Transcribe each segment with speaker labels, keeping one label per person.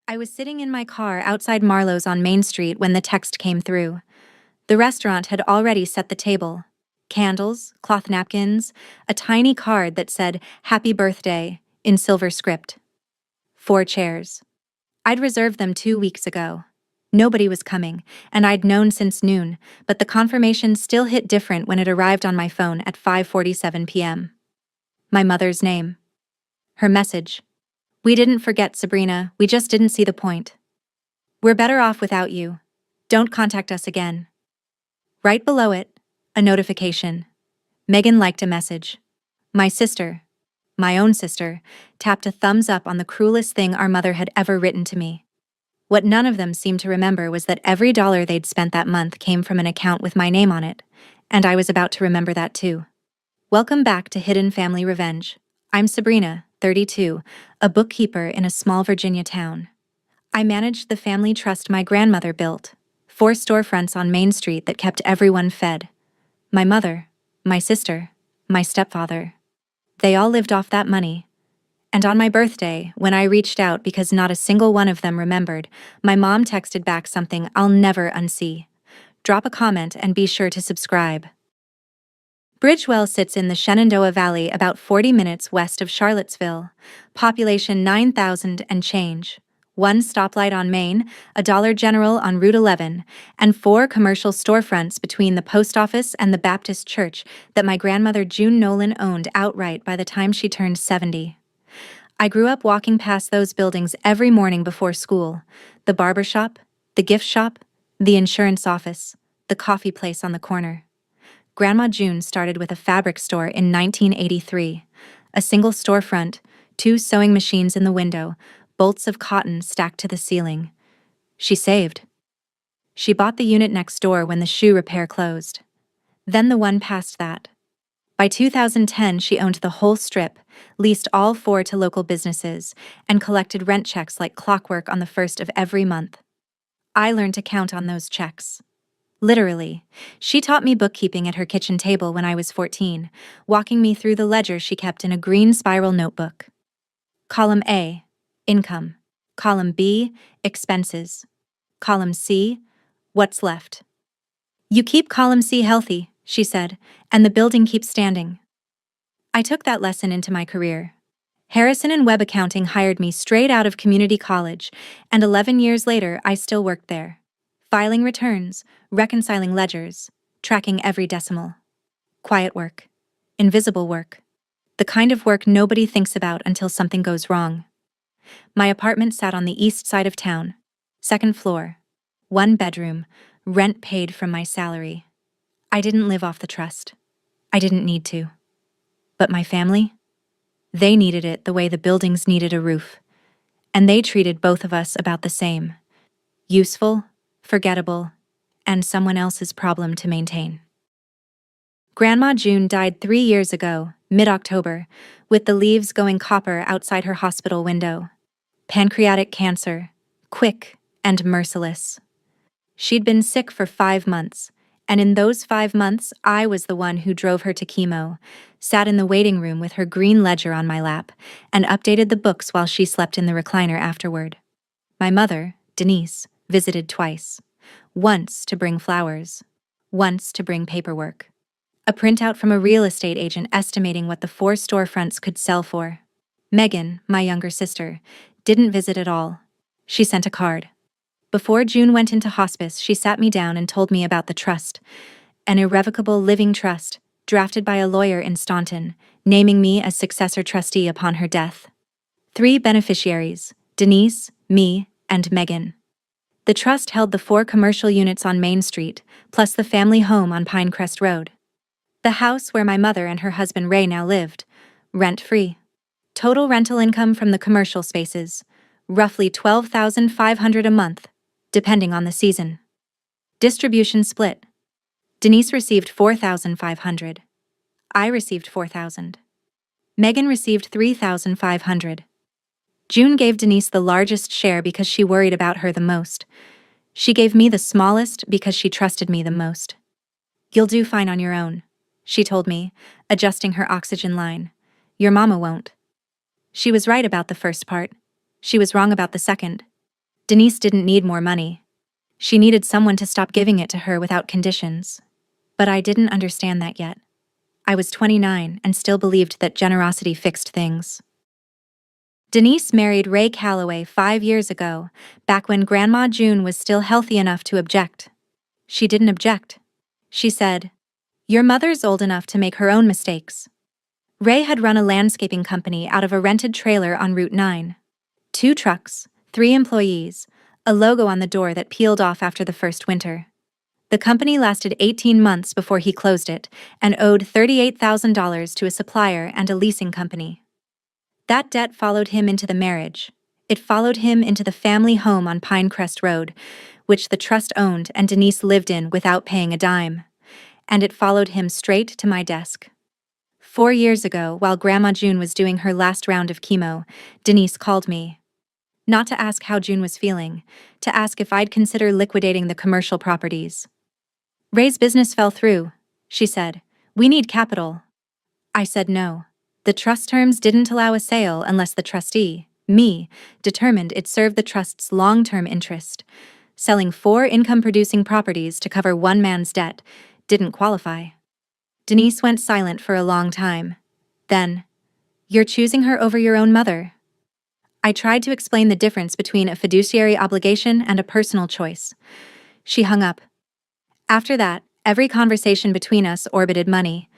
Speaker 1: I was sitting in my car outside Marlowe's on Main Street when the text came through. The restaurant had already set the table. Candles, cloth napkins, a tiny card that said, "Happy Birthday," in silver script. 4 chairs. I'd reserved them 2 weeks ago. Nobody was coming, and I'd known since noon, but the confirmation still hit different when it arrived on my phone at 5:47 p.m. My mother's name. Her message. "We didn't forget, Sabrina, we just didn't see the point. We're better off without you. Don't contact us again." Right below it, a notification. Megan liked a message. My sister, my own sister, tapped a thumbs up on the cruelest thing our mother had ever written to me. What none of them seemed to remember was that every dollar they'd spent that month came from an account with my name on it, and I was about to remember that too. Welcome back to Hidden Family Revenge. I'm Sabrina, 32, a bookkeeper in a small Virginia town. I managed the family trust my grandmother built, 4 storefronts on Main Street that kept everyone fed. My mother, my sister, my stepfather. They all lived off that money. And on my birthday, when I reached out because not a single one of them remembered, my mom texted back something I'll never unsee. Drop a comment and be sure to subscribe. Bridgewell sits in the Shenandoah Valley about 40 minutes west of Charlottesville. Population 9,000 and change. 1 stoplight on Main, a Dollar General on Route 11, and 4 commercial storefronts between the post office and the Baptist church that my grandmother June Nolan owned outright by the time she turned 70. I grew up walking past those buildings every morning before school. The barber shop, the gift shop, the insurance office, the coffee place on the corner. Grandma June started with a fabric store in 1983. A single storefront, 2 sewing machines in the window, bolts of cotton stacked to the ceiling. She saved. She bought the unit next door when the shoe repair closed. Then the one past that. By 2010, she owned the whole strip, leased all 4 to local businesses, and collected rent checks like clockwork on the 1st of every month. I learned to count on those checks. Literally, she taught me bookkeeping at her kitchen table when I was 14, walking me through the ledger she kept in a green spiral notebook. Column A, income. Column B, expenses. Column C, what's left. "You keep column C healthy," she said, "and the building keeps standing." I took that lesson into my career. Harrison and Webb Accounting hired me straight out of community college, and 11 years later I still worked there. Filing returns, reconciling ledgers, tracking every decimal. Quiet work. Invisible work. The kind of work nobody thinks about until something goes wrong. My apartment sat on the east side of town. 2nd floor. 1 bedroom, rent paid from my salary. I didn't live off the trust. I didn't need to. But my family? They needed it the way the buildings needed a roof. And they treated both of us about the same. Useful, forgettable, and someone else's problem to maintain. Grandma June died 3 years ago, mid-October, with the leaves going copper outside her hospital window. Pancreatic cancer, quick and merciless. She'd been sick for 5 months, and in those 5 months I was the one who drove her to chemo, sat in the waiting room with her green ledger on my lap, and updated the books while she slept in the recliner afterward. My mother, Denise, visited twice. Once to bring flowers. Once to bring paperwork. A printout from a real estate agent estimating what the 4 storefronts could sell for. Megan, my younger sister, didn't visit at all. She sent a card. Before June went into hospice, she sat me down and told me about the trust, an irrevocable living trust, drafted by a lawyer in Staunton, naming me as successor trustee upon her death. 3 beneficiaries, Denise, me, and Megan. The trust held the 4 commercial units on Main Street, plus the family home on Pinecrest Road. The house where my mother and her husband Ray now lived, rent-free. Total rental income from the commercial spaces, roughly $12,500 a month, depending on the season. Distribution split. Denise received $4,500. I received $4,000. Megan received $3,500. June gave Denise the largest share because she worried about her the most. She gave me the smallest because she trusted me the most. "You'll do fine on your own," she told me, adjusting her oxygen line. "Your mama won't." She was right about the first part. She was wrong about the second. Denise didn't need more money. She needed someone to stop giving it to her without conditions. But I didn't understand that yet. I was 29 and still believed that generosity fixed things. Denise married Ray Calloway 5 years ago, back when Grandma June was still healthy enough to object. She didn't object. She said, "Your mother's old enough to make her own mistakes." Ray had run a landscaping company out of a rented trailer on Route 9. 2 trucks, 3 employees, a logo on the door that peeled off after the first winter. The company lasted 18 months before he closed it and owed $38,000 to a supplier and a leasing company. That debt followed him into the marriage. It followed him into the family home on Pinecrest Road, which the trust owned and Denise lived in without paying a dime. And it followed him straight to my desk. 4 years ago, while Grandma June was doing her last round of chemo, Denise called me. Not to ask how June was feeling, to ask if I'd consider liquidating the commercial properties. "Ray's business fell through," she said. "We need capital." I said no. The trust terms didn't allow a sale unless the trustee, me, determined it served the trust's long-term interest. Selling 4 income-producing properties to cover one man's debt didn't qualify. Denise went silent for a long time. Then, "You're choosing her over your own mother." I tried to explain the difference between a fiduciary obligation and a personal choice. She hung up. After that, every conversation between us orbited money.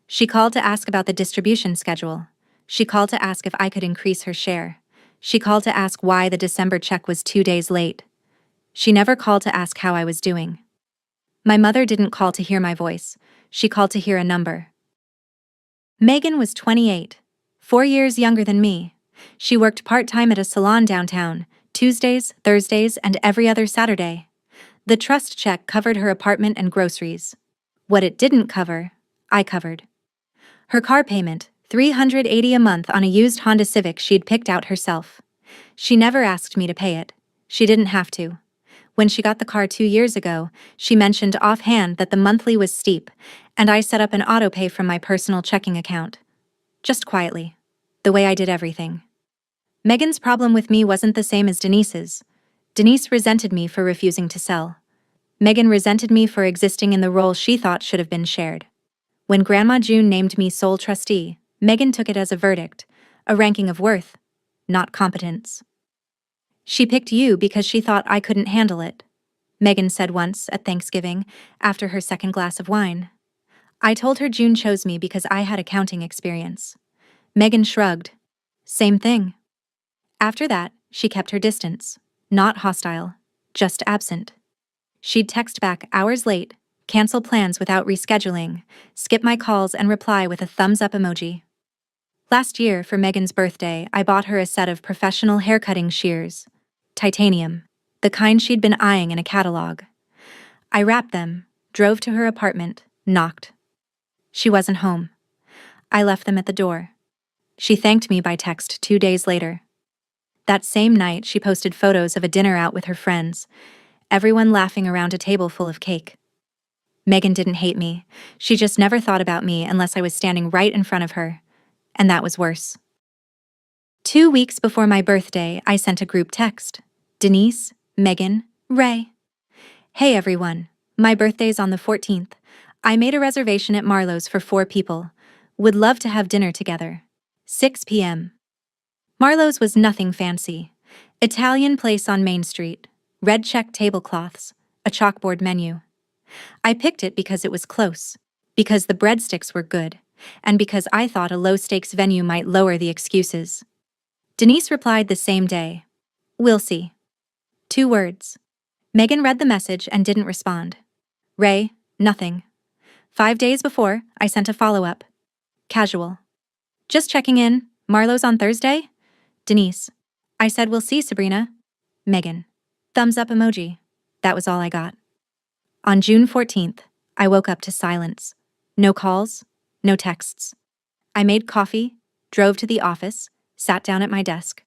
Speaker 1: She called to ask about the distribution schedule. She called to ask if I could increase her share. She called to ask why the December check was 2 days late. She never called to ask how I was doing. My mother didn't call to hear my voice. She called to hear a number. Megan was 28, 4 years younger than me. She worked part-time at a salon downtown, Tuesdays, Thursdays, and every other Saturday. The trust check covered her apartment and groceries. What it didn't cover, I covered. Her car payment, $380 a month on a used Honda Civic she'd picked out herself. She never asked me to pay it. She didn't have to. When she got the car 2 years ago, she mentioned offhand that the monthly was steep, and I set up an auto-pay from my personal checking account. Just quietly. The way I did everything. Megan's problem with me wasn't the same as Denise's. Denise resented me for refusing to sell. Megan resented me for existing in the role she thought should have been shared. When Grandma June named me sole trustee, Megan took it as a verdict, a ranking of worth, not competence. "She picked you because she thought I couldn't handle it," Megan said once at Thanksgiving, after her second glass of wine. I told her June chose me because I had accounting experience. Megan shrugged. "Same thing." After that, she kept her distance. Not hostile, just absent. She'd text back hours late, cancel plans without rescheduling, skip my calls and reply with a thumbs-up emoji. Last year, for Megan's birthday, I bought her a set of professional haircutting shears. Titanium, the kind she'd been eyeing in a catalog. I wrapped them, drove to her apartment, knocked. She wasn't home. I left them at the door. She thanked me by text 2 days later. That same night, she posted photos of a dinner out with her friends, everyone laughing around a table full of cake. Megan didn't hate me. She just never thought about me unless I was standing right in front of her. And that was worse. 2 weeks before my birthday, I sent a group text. Denise, Megan, Ray. "Hey everyone, my birthday's on the 14th. I made a reservation at Marlowe's for 4 people. Would love to have dinner together. 6 p.m. Marlowe's was nothing fancy. Italian place on Main Street, red check tablecloths, a chalkboard menu. I picked it because it was close, because the breadsticks were good, and because I thought a low-stakes venue might lower the excuses. Denise replied the same day. "We'll see." 2 words. Megan read the message and didn't respond. Ray, nothing. 5 days before, I sent a follow-up. Casual. "Just checking in, Marlowe's on Thursday?" Denise. I said we'll see, Sabrina. Megan. Thumbs up emoji. That was all I got. On June 14th, I woke up to silence. No calls, no texts. I made coffee, drove to the office, sat down at my desk.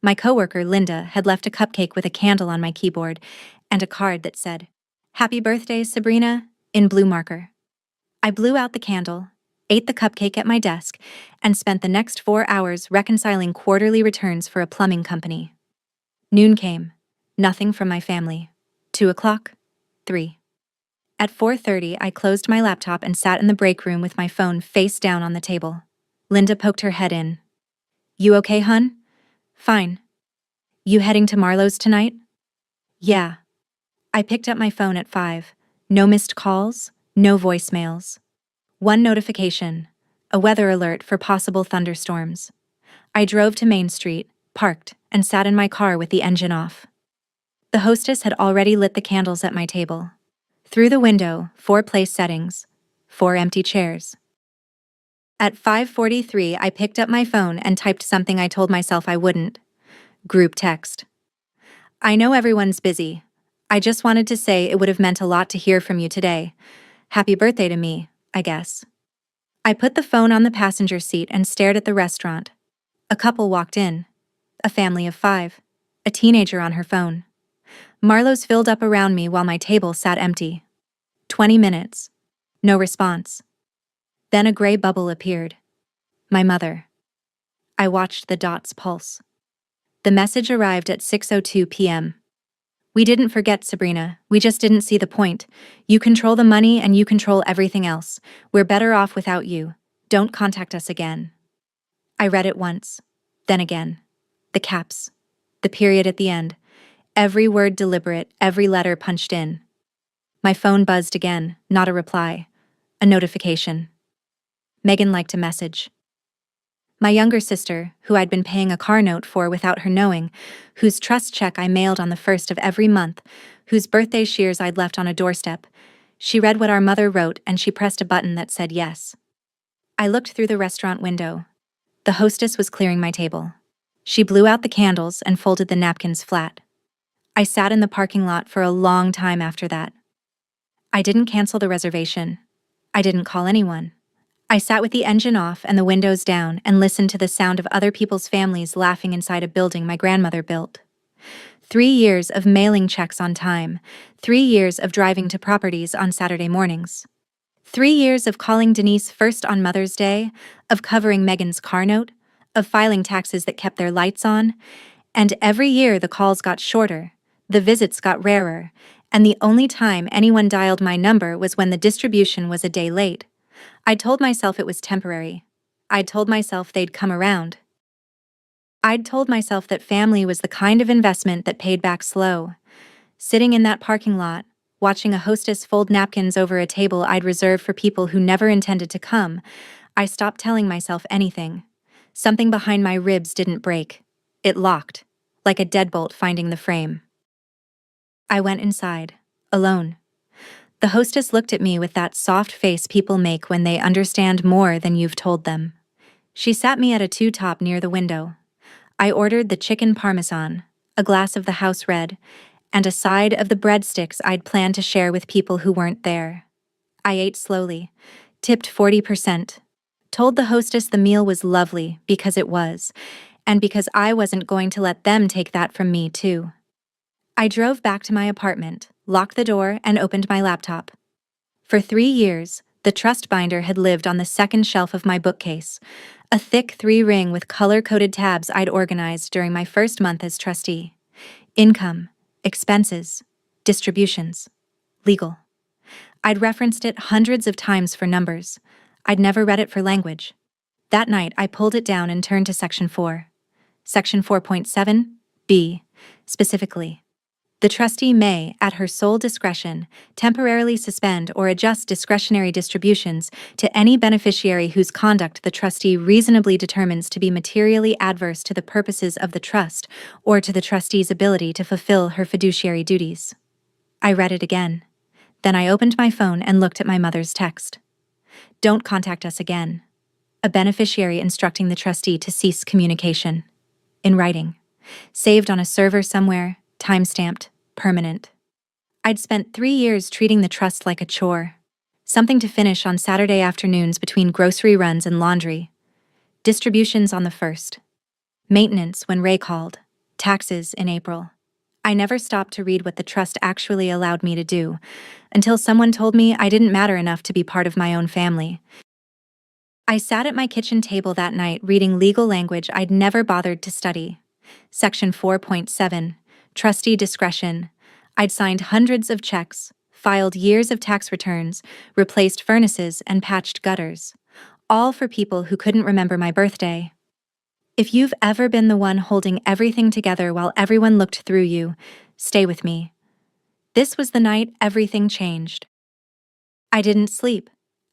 Speaker 1: My coworker, Linda, had left a cupcake with a candle on my keyboard and a card that said, "Happy birthday, Sabrina," in blue marker. I blew out the candle, ate the cupcake at my desk, and spent the next 4 hours reconciling quarterly returns for a plumbing company. Noon came. Nothing from my family. 2 o'clock. 3. At 4:30, I closed my laptop and sat in the break room with my phone face down on the table. Linda poked her head in. You okay, hun? Fine. You heading to Marlowe's tonight? Yeah. I picked up my phone at 5. No missed calls, no voicemails. One notification, a weather alert for possible thunderstorms. I drove to Main Street, parked, and sat in my car with the engine off. The hostess had already lit the candles at my table. Through the window, 4 place settings, 4 empty chairs. At 5:43, I picked up my phone and typed something I told myself I wouldn't. Group text. I know everyone's busy. I just wanted to say it would have meant a lot to hear from you today. Happy birthday to me, I guess. I put the phone on the passenger seat and stared at the restaurant. A couple walked in. A family of 5. A teenager on her phone. Marlowe's filled up around me while my table sat empty. 20 minutes. No response. Then a gray bubble appeared. My mother. I watched the dots pulse. The message arrived at 6:02 p.m. We didn't forget, Sabrina. We just didn't see the point. You control the money and you control everything else. We're better off without you. Don't contact us again. I read it once. Then again. The caps. The period at the end. Every word deliberate, every letter punched in. My phone buzzed again, not a reply. A notification. Megan liked a message. My younger sister, who I'd been paying a car note for without her knowing, whose trust check I mailed on the 1st of every month, whose birthday shears I'd left on a doorstep. She read what our mother wrote and she pressed a button that said yes. I looked through the restaurant window. The hostess was clearing my table. She blew out the candles and folded the napkins flat. I sat in the parking lot for a long time after that. I didn't cancel the reservation. I didn't call anyone. I sat with the engine off and the windows down and listened to the sound of other people's families laughing inside a building my grandmother built. 3 years of mailing checks on time. 3 years of driving to properties on Saturday mornings. 3 years of calling Denise first on Mother's Day, of covering Megan's car note, of filing taxes that kept their lights on, and every year the calls got shorter, the visits got rarer, and the only time anyone dialed my number was when the distribution was a day late. I'd told myself it was temporary. I'd told myself they'd come around. I'd told myself that family was the kind of investment that paid back slow. Sitting in that parking lot, watching a hostess fold napkins over a table I'd reserved for people who never intended to come, I stopped telling myself anything. Something behind my ribs didn't break. It locked, like a deadbolt finding the frame. I went inside, alone. The hostess looked at me with that soft face people make when they understand more than you've told them. She sat me at a two-top near the window. I ordered the chicken parmesan, a glass of the house red, and a side of the breadsticks I'd planned to share with people who weren't there. I ate slowly, tipped 40%, told the hostess the meal was lovely because it was, and because I wasn't going to let them take that from me too. I drove back to my apartment, locked the door, and opened my laptop. For 3 years, the trust binder had lived on the second shelf of my bookcase, a thick 3-ring with color-coded tabs I'd organized during my first month as trustee. Income, expenses, distributions, legal. I'd referenced it hundreds of times for numbers. I'd never read it for language. That night, I pulled it down and turned to Section 4. Section 4.7, B, specifically. The trustee may, at her sole discretion, temporarily suspend or adjust discretionary distributions to any beneficiary whose conduct the trustee reasonably determines to be materially adverse to the purposes of the trust or to the trustee's ability to fulfill her fiduciary duties. I read it again. Then I opened my phone and looked at my mother's text. Don't contact us again. A beneficiary instructing the trustee to cease communication. In writing. Saved on a server somewhere, time-stamped, permanent. I'd spent 3 years treating the trust like a chore. Something to finish on Saturday afternoons between grocery runs and laundry. Distributions on the 1st. Maintenance when Ray called. Taxes in April. I never stopped to read what the trust actually allowed me to do, until someone told me I didn't matter enough to be part of my own family. I sat at my kitchen table that night reading legal language I'd never bothered to study. Section 4.7, Trustee discretion. I'd signed hundreds of checks, filed years of tax returns, replaced furnaces, and patched gutters. All for people who couldn't remember my birthday. If you've ever been the one holding everything together while everyone looked through you, stay with me. This was the night everything changed. I didn't sleep.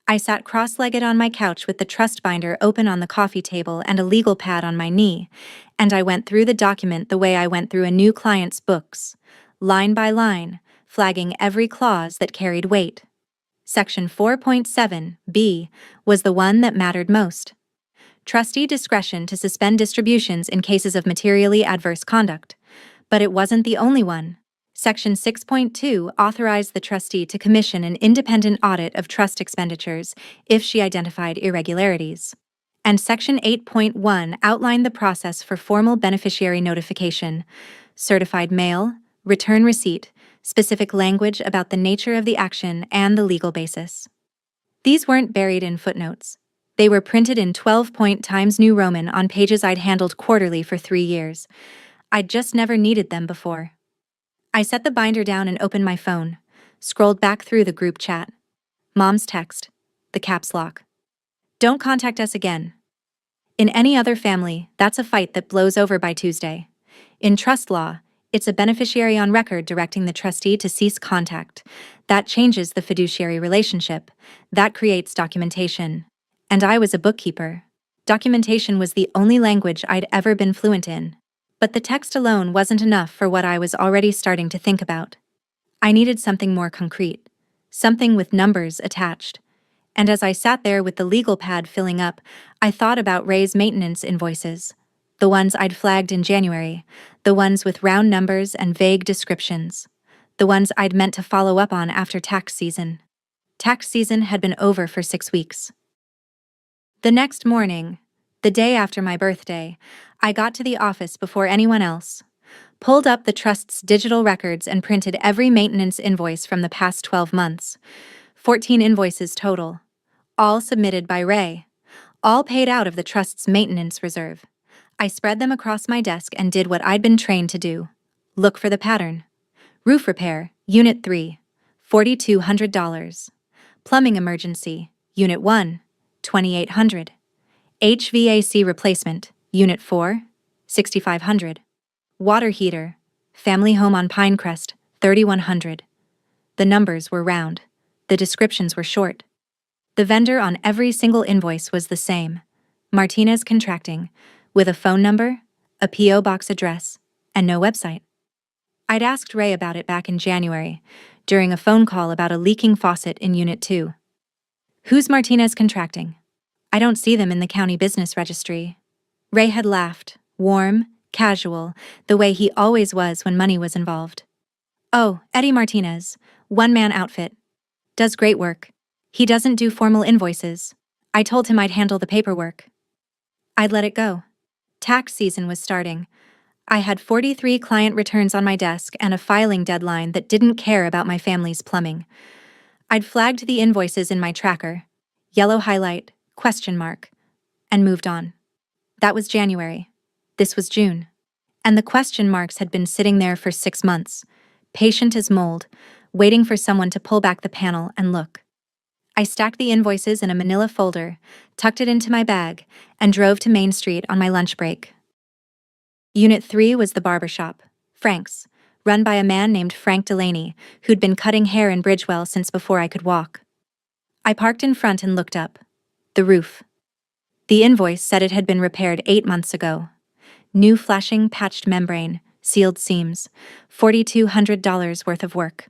Speaker 1: I sat cross-legged on my couch with the trust binder open on the coffee table and a legal pad on my knee, and I went through the document the way I went through a new client's books, line by line, flagging every clause that carried weight. Section 4.7b was the one that mattered most. Trustee discretion to suspend distributions in cases of materially adverse conduct. But it wasn't the only one. Section 6.2 authorized the trustee to commission an independent audit of trust expenditures if she identified irregularities. And Section 8.1 outlined the process for formal beneficiary notification, certified mail, return receipt, specific language about the nature of the action and the legal basis. These weren't buried in footnotes. They were printed in 12-point Times New Roman on pages I'd handled quarterly for 3 years. I'd just never needed them before. I set the binder down and opened my phone, scrolled back through the group chat. Mom's text, the caps lock. Don't contact us again. In any other family, that's a fight that blows over by Tuesday. In trust law, it's a beneficiary on record directing the trustee to cease contact. That changes the fiduciary relationship. That creates documentation. And I was a bookkeeper. Documentation was the only language I'd ever been fluent in. But the text alone wasn't enough for what I was already starting to think about. I needed something more concrete, something with numbers attached. And as I sat there with the legal pad filling up, I thought about Ray's maintenance invoices. The ones I'd flagged in January, the ones with round numbers and vague descriptions, the ones I'd meant to follow up on after tax season. Tax season had been over for 6 weeks. The next morning, the day after my birthday, I got to the office before anyone else, pulled up the trust's digital records and printed every maintenance invoice from the past 12 months. 14 invoices total, all submitted by Ray, all paid out of the trust's maintenance reserve. I spread them across my desk and did what I'd been trained to do. Look for the pattern. Roof repair, Unit 3, $4,200. Plumbing emergency, Unit 1, $2,800. HVAC replacement, Unit 4, $6,500. Water heater, family home on Pinecrest, $3,100. The numbers were round. The descriptions were short. The vendor on every single invoice was the same, Martinez Contracting, with a phone number, a P.O. box address, and no website. I'd asked Ray about it back in January, during a phone call about a leaking faucet in Unit 2. Who's Martinez Contracting? I don't see them in the county business registry. Ray had laughed, warm, casual, the way he always was when money was involved. Oh, Eddie Martinez, one-man outfit. Does great work. He doesn't do formal invoices. I told him I'd handle the paperwork. I'd let it go. Tax season was starting. I had 43 client returns on my desk and a filing deadline that didn't care about my family's plumbing. I'd flagged the invoices in my tracker, yellow highlight, question mark, and moved on. That was January. This was June. And the question marks had been sitting there for 6 months, patient as mold, waiting for someone to pull back the panel and look. I stacked the invoices in a manila folder, tucked it into my bag, and drove to Main Street on my lunch break. Unit 3 was the barbershop, Frank's, run by a man named Frank Delaney, who'd been cutting hair in Bridgewell since before I could walk. I parked in front and looked up. The roof. The invoice said it had been repaired 8 months ago. New flashing patched membrane, sealed seams, $4,200 worth of work.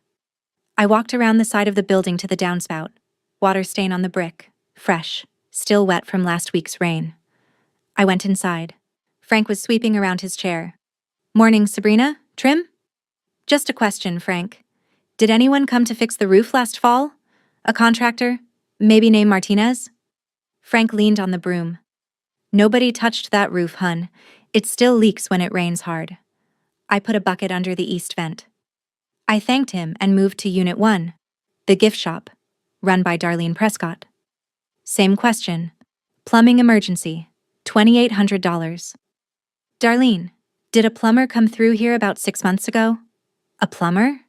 Speaker 1: I walked around the side of the building to the downspout. Water stain on the brick, fresh, still wet from last week's rain. I went inside. Frank was sweeping around his chair. Morning, Sabrina. Trim? Just a question, Frank. Did anyone come to fix the roof last fall? A contractor? Maybe named Martinez? Frank leaned on the broom. Nobody touched that roof, hun. It still leaks when it rains hard. I put a bucket under the east vent. I thanked him and moved to Unit 1, the gift shop, run by Darlene Prescott. Same question. Plumbing emergency, $2,800. Darlene, Did a plumber come through here about 6 months ago? A plumber?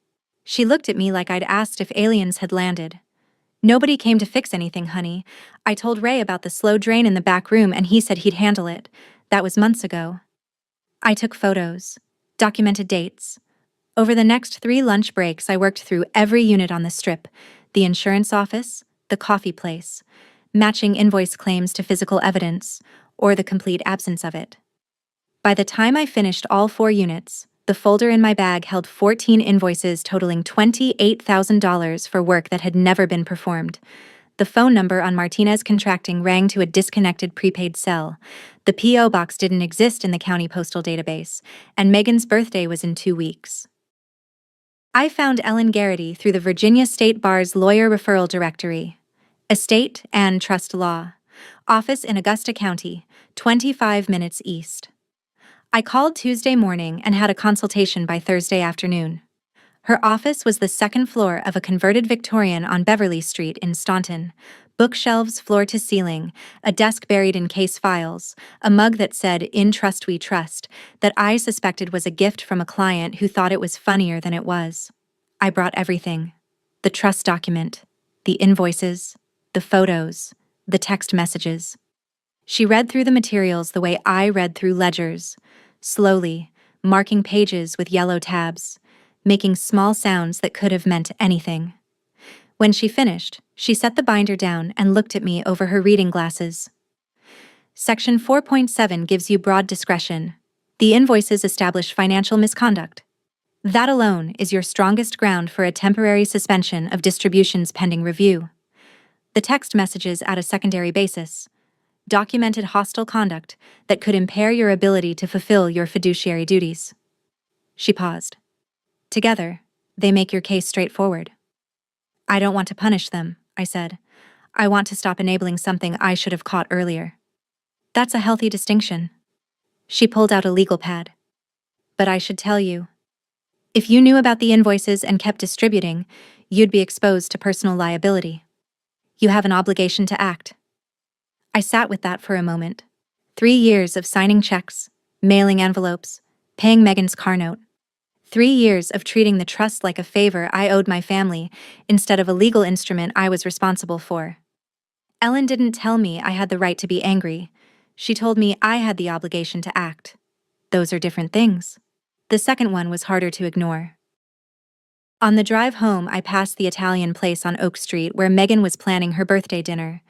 Speaker 1: She looked at me like I'd asked if aliens had landed. Nobody came to fix anything, honey. I told Ray about the slow drain in the back room and he said he'd handle it. That was months ago. I took photos, documented dates. Over the next 3 lunch breaks, I worked through every unit on the strip, the insurance office, the coffee place, matching invoice claims to physical evidence, or the complete absence of it. By the time I finished all 4 units, the folder in my bag held 14 invoices totaling $28,000 for work that had never been performed. The phone number on Martinez Contracting rang to a disconnected prepaid cell. The P.O. box didn't exist in the county postal database, and Megan's birthday was in 2 weeks. I found Ellen Garrity through the Virginia State Bar's lawyer referral directory. Estate and Trust Law. Office in Augusta County, 25 minutes east. I called Tuesday morning and had a consultation by Thursday afternoon. Her office was the second floor of a converted Victorian on Beverly Street in Staunton. Bookshelves floor to ceiling, a desk buried in case files, a mug that said, "In Trust We Trust," that I suspected was a gift from a client who thought it was funnier than it was. I brought everything. The trust document, the invoices, the photos, the text messages. She read through the materials the way I read through ledgers, slowly, marking pages with yellow tabs, making small sounds that could have meant anything. When she finished, she set the binder down and looked at me over her reading glasses. Section 4.7 gives you broad discretion. The invoices establish financial misconduct. That alone is your strongest ground for a temporary suspension of distributions pending review. The text messages add a secondary basis. Documented hostile conduct that could impair your ability to fulfill your fiduciary duties. She paused. Together, they make your case straightforward. I don't want to punish them, I said. I want to stop enabling something I should have caught earlier. That's a healthy distinction. She pulled out a legal pad. But I should tell you. If you knew about the invoices and kept distributing, you'd be exposed to personal liability. You have an obligation to act. I sat with that for a moment. 3 years of signing checks, mailing envelopes, paying Megan's car note. 3 years of treating the trust like a favor I owed my family instead of a legal instrument I was responsible for. Ellen didn't tell me I had the right to be angry. She told me I had the obligation to act. Those are different things. The second one was harder to ignore. On the drive home, I passed the Italian place on Oak Street where Megan was planning her birthday dinner.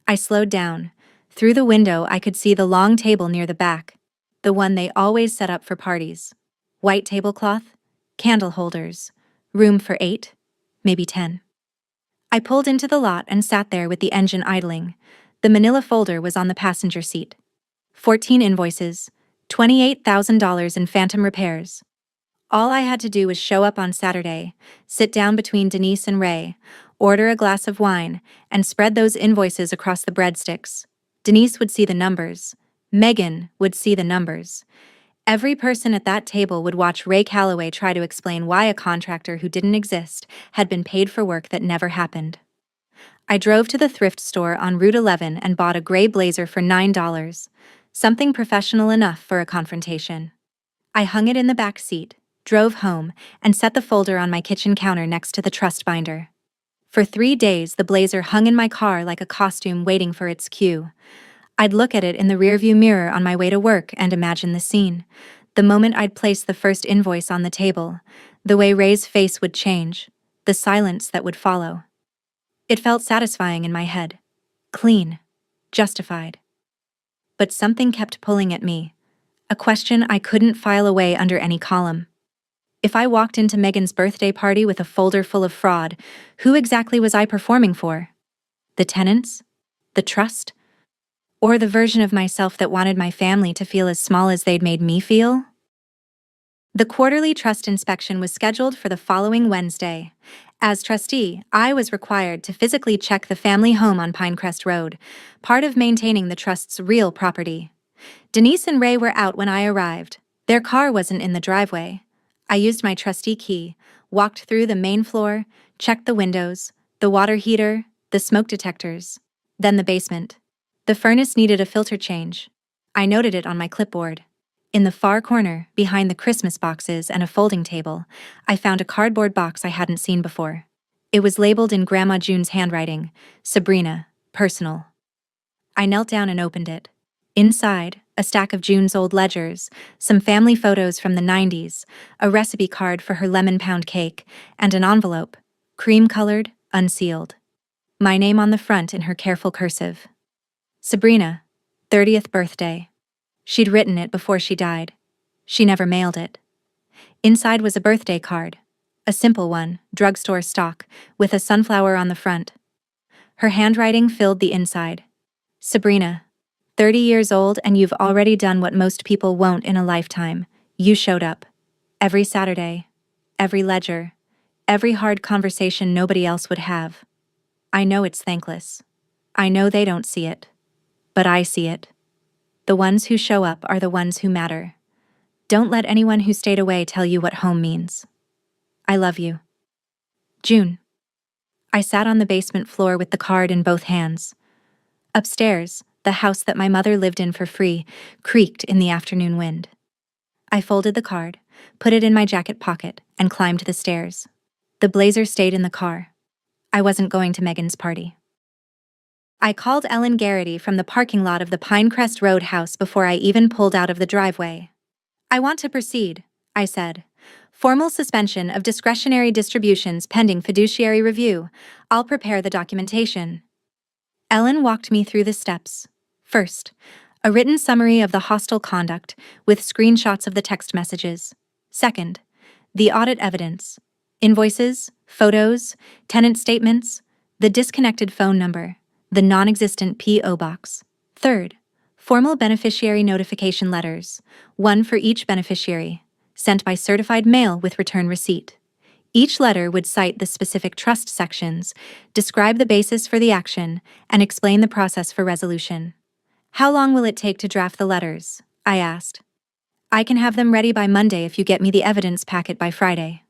Speaker 1: I slowed down. Through the window, I could see the long table near the back, the one they always set up for parties. White tablecloth, candle holders, room for 8, maybe 10. I pulled into the lot and sat there with the engine idling. The manila folder was on the passenger seat. 14 invoices, $28,000 in phantom repairs. All I had to do was show up on Saturday, sit down between Denise and Ray, order a glass of wine, and spread those invoices across the breadsticks. Denise would see the numbers. Megan would see the numbers. Every person at that table would watch Ray Calloway try to explain why a contractor who didn't exist had been paid for work that never happened. I drove to the thrift store on Route 11 and bought a gray blazer for $9, something professional enough for a confrontation. I hung it in the back seat, drove home, and set the folder on my kitchen counter next to the trust binder. For 3 days, the blazer hung in my car like a costume waiting for its cue. I'd look at it in the rearview mirror on my way to work and imagine the scene. The moment I'd place the first invoice on the table, the way Ray's face would change, the silence that would follow. It felt satisfying in my head. Clean. Justified. But something kept pulling at me. A question I couldn't file away under any column. If I walked into Megan's birthday party with a folder full of fraud, who exactly was I performing for? The tenants? The trust? Or the version of myself that wanted my family to feel as small as they'd made me feel? The quarterly trust inspection was scheduled for the following Wednesday. As trustee, I was required to physically check the family home on Pinecrest Road, part of maintaining the trust's real property. Denise and Ray were out when I arrived. Their car wasn't in the driveway. I used my trustee key, walked through the main floor, checked the windows, the water heater, the smoke detectors, then the basement. The furnace needed a filter change. I noted it on my clipboard. In the far corner, behind the Christmas boxes and a folding table, I found a cardboard box I hadn't seen before. It was labeled in Grandma June's handwriting, Sabrina, personal. I knelt down and opened it. Inside, a stack of June's old ledgers, some family photos from the 90s, a recipe card for her lemon pound cake, and an envelope, cream-colored, unsealed. My name on the front in her careful cursive. Sabrina, 30th birthday. She'd written it before she died. She never mailed it. Inside was a birthday card. A simple one, drugstore stock, with a sunflower on the front. Her handwriting filled the inside. Sabrina, 30 years old and you've already done what most people won't in a lifetime. You showed up. Every Saturday. Every ledger. Every hard conversation nobody else would have. I know it's thankless. I know they don't see it. But I see it. The ones who show up are the ones who matter. Don't let anyone who stayed away tell you what home means. I love you. June. I sat on the basement floor with the card in both hands. Upstairs, the house that my mother lived in for free creaked in the afternoon wind. I folded the card, put it in my jacket pocket, and climbed the stairs. The blazer stayed in the car. I wasn't going to Megan's party. I called Ellen Garrity from the parking lot of the Pinecrest Road house before I even pulled out of the driveway. I want to proceed, I said. Formal suspension of discretionary distributions pending fiduciary review. I'll prepare the documentation. Ellen walked me through the steps. First, a written summary of the hostile conduct with screenshots of the text messages. Second, the audit evidence. Invoices, photos, tenant statements, the disconnected phone number, the non-existent P.O. box. Third, formal beneficiary notification letters, one for each beneficiary, sent by certified mail with return receipt. Each letter would cite the specific trust sections, describe the basis for the action, and explain the process for resolution. How long will it take to draft the letters? I asked. I can have them ready by Monday if you get me the evidence packet by Friday.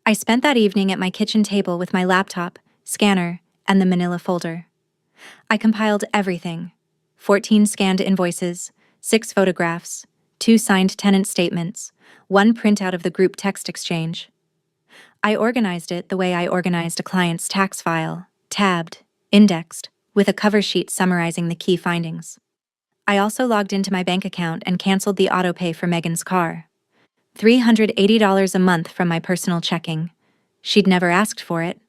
Speaker 1: I spent that evening at my kitchen table with my laptop, scanner, and the manila folder. I compiled everything. 14 scanned invoices, 6 photographs, 2 signed tenant statements, 1 printout of the group text exchange. I organized it the way I organized a client's tax file, tabbed, indexed, with a cover sheet summarizing the key findings. I also logged into my bank account and canceled the autopay for Megan's car. $380 a month from my personal checking. She'd never asked for it.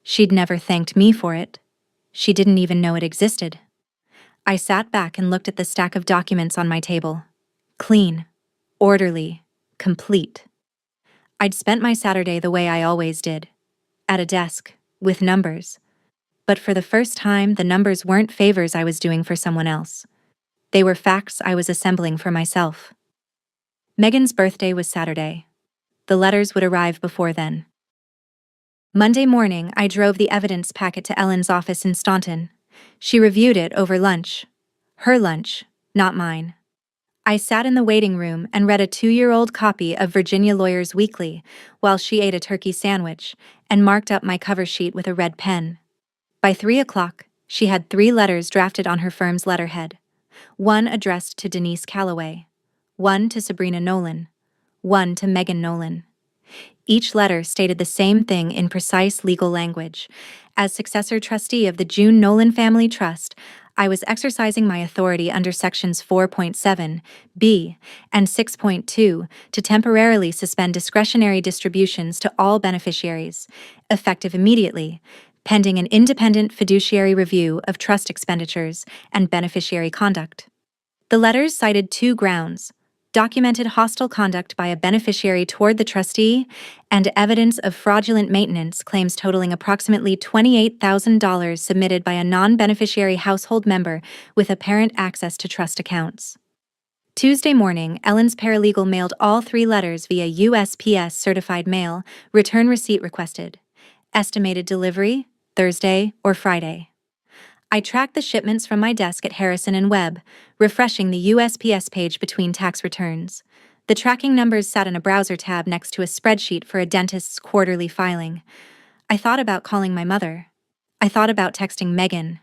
Speaker 1: She'd never thanked me for it. She didn't even know it existed. I sat back and looked at the stack of documents on my table. Clean, orderly, complete. I'd spent my Saturday the way I always did. At a desk, with numbers. But for the first time, the numbers weren't favors I was doing for someone else. They were facts I was assembling for myself. Megan's birthday was Saturday. The letters would arrive before then. Monday morning, I drove the evidence packet to Ellen's office in Staunton. She reviewed it over lunch. Her lunch, not mine. I sat in the waiting room and read a 2-year-old copy of Virginia Lawyers Weekly while she ate a turkey sandwich and marked up my cover sheet with a red pen. By 3 o'clock, she had 3 letters drafted on her firm's letterhead. 1 addressed to Denise Calloway, 1 to Sabrina Nolan, 1 to Megan Nolan. Each letter stated the same thing in precise legal language. As successor trustee of the June Nolan Family Trust, I was exercising my authority under Sections 4.7b and 6.2 to temporarily suspend discretionary distributions to all beneficiaries, effective immediately, pending an independent fiduciary review of trust expenditures and beneficiary conduct. The letters cited 2 grounds: documented hostile conduct by a beneficiary toward the trustee, and evidence of fraudulent maintenance claims totaling approximately $28,000 submitted by a non-beneficiary household member with apparent access to trust accounts. Tuesday morning, Ellen's paralegal mailed all 3 letters via USPS certified mail, return receipt requested. Estimated delivery, Thursday or Friday. I tracked the shipments from my desk at Harrison and Webb, refreshing the USPS page between tax returns. The tracking numbers sat in a browser tab next to a spreadsheet for a dentist's quarterly filing. I thought about calling my mother. I thought about texting Megan.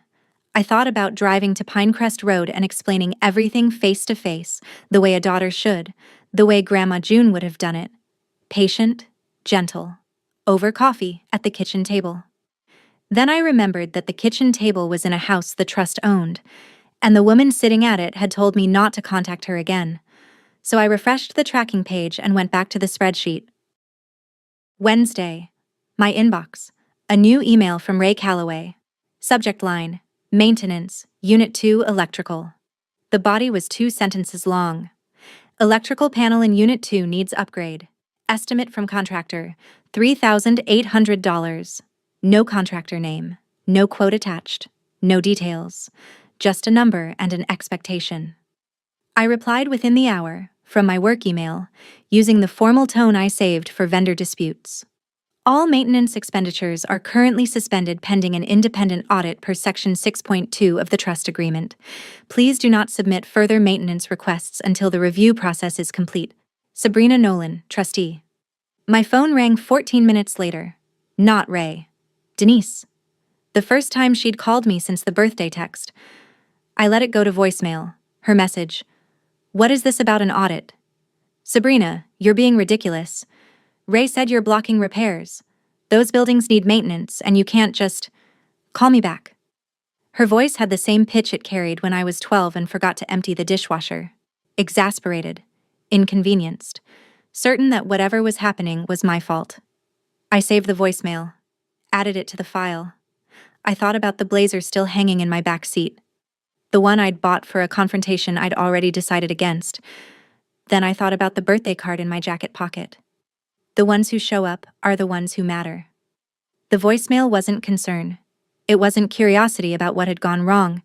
Speaker 1: I thought about driving to Pinecrest Road and explaining everything face to face, the way a daughter should, the way Grandma June would have done it. Patient, gentle, over coffee at the kitchen table. Then I remembered that the kitchen table was in a house the trust owned, and the woman sitting at it had told me not to contact her again. So I refreshed the tracking page and went back to the spreadsheet. Wednesday. My inbox. A new email from Ray Calloway. Subject line: Maintenance, Unit 2 Electrical. The body was 2 sentences long. Electrical panel in Unit 2 needs upgrade. Estimate from contractor, $3,800. No contractor name. No quote attached. No details. Just a number and an expectation. I replied within the hour, from my work email, using the formal tone I saved for vendor disputes. All maintenance expenditures are currently suspended pending an independent audit per Section 6.2 of the Trust Agreement. Please do not submit further maintenance requests until the review process is complete. Sabrina Nolan, Trustee. My phone rang 14 minutes later. Not Ray. Denise. The first time she'd called me since the birthday text. I let it go to voicemail. Her message: What is this about an audit? Sabrina, you're being ridiculous. Ray said you're blocking repairs. Those buildings need maintenance, and you can't just... Call me back. Her voice had the same pitch it carried when I was 12 and forgot to empty the dishwasher. Exasperated. Inconvenienced. Certain that whatever was happening was my fault. I saved the voicemail. Added it to the file. I thought about the blazer still hanging in my back seat. The one I'd bought for a confrontation I'd already decided against. Then I thought about the birthday card in my jacket pocket. The ones who show up are the ones who matter. The voicemail wasn't concern. It wasn't curiosity about what had gone wrong.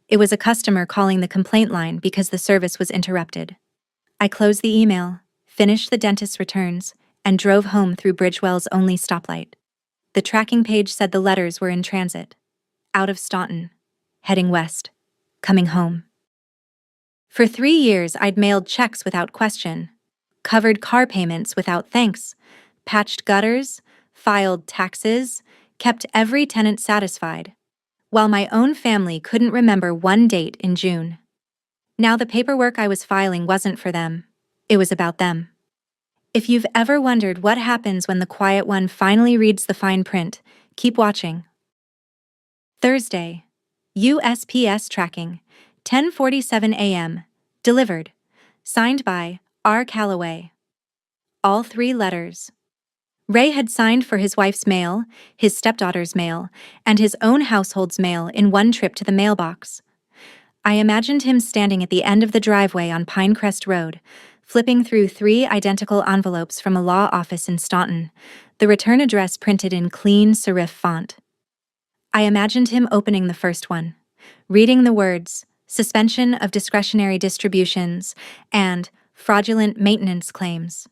Speaker 1: It was a customer calling the complaint line because the service was interrupted. I closed the email, finished the dentist's returns, and drove home through Bridgewell's only stoplight. The tracking page said the letters were in transit. Out of Staunton. Heading west. Coming home. For 3 years, I'd mailed checks without question. Covered car payments without thanks, patched gutters, filed taxes, kept every tenant satisfied, while my own family couldn't remember one date in June. Now the paperwork I was filing wasn't for them. It was about them. If you've ever wondered what happens when the quiet one finally reads the fine print, keep watching. Thursday. USPS tracking, 10:47 a.m. Delivered. Signed by R. Calloway. All 3 letters. Ray had signed for his wife's mail, his stepdaughter's mail, and his own household's mail in one trip to the mailbox. I imagined him standing at the end of the driveway on Pinecrest Road, flipping through 3 identical envelopes from a law office in Staunton, the return address printed in clean serif font. I imagined him opening the first one, reading the words, suspension of discretionary distributions, and fraudulent maintenance claims.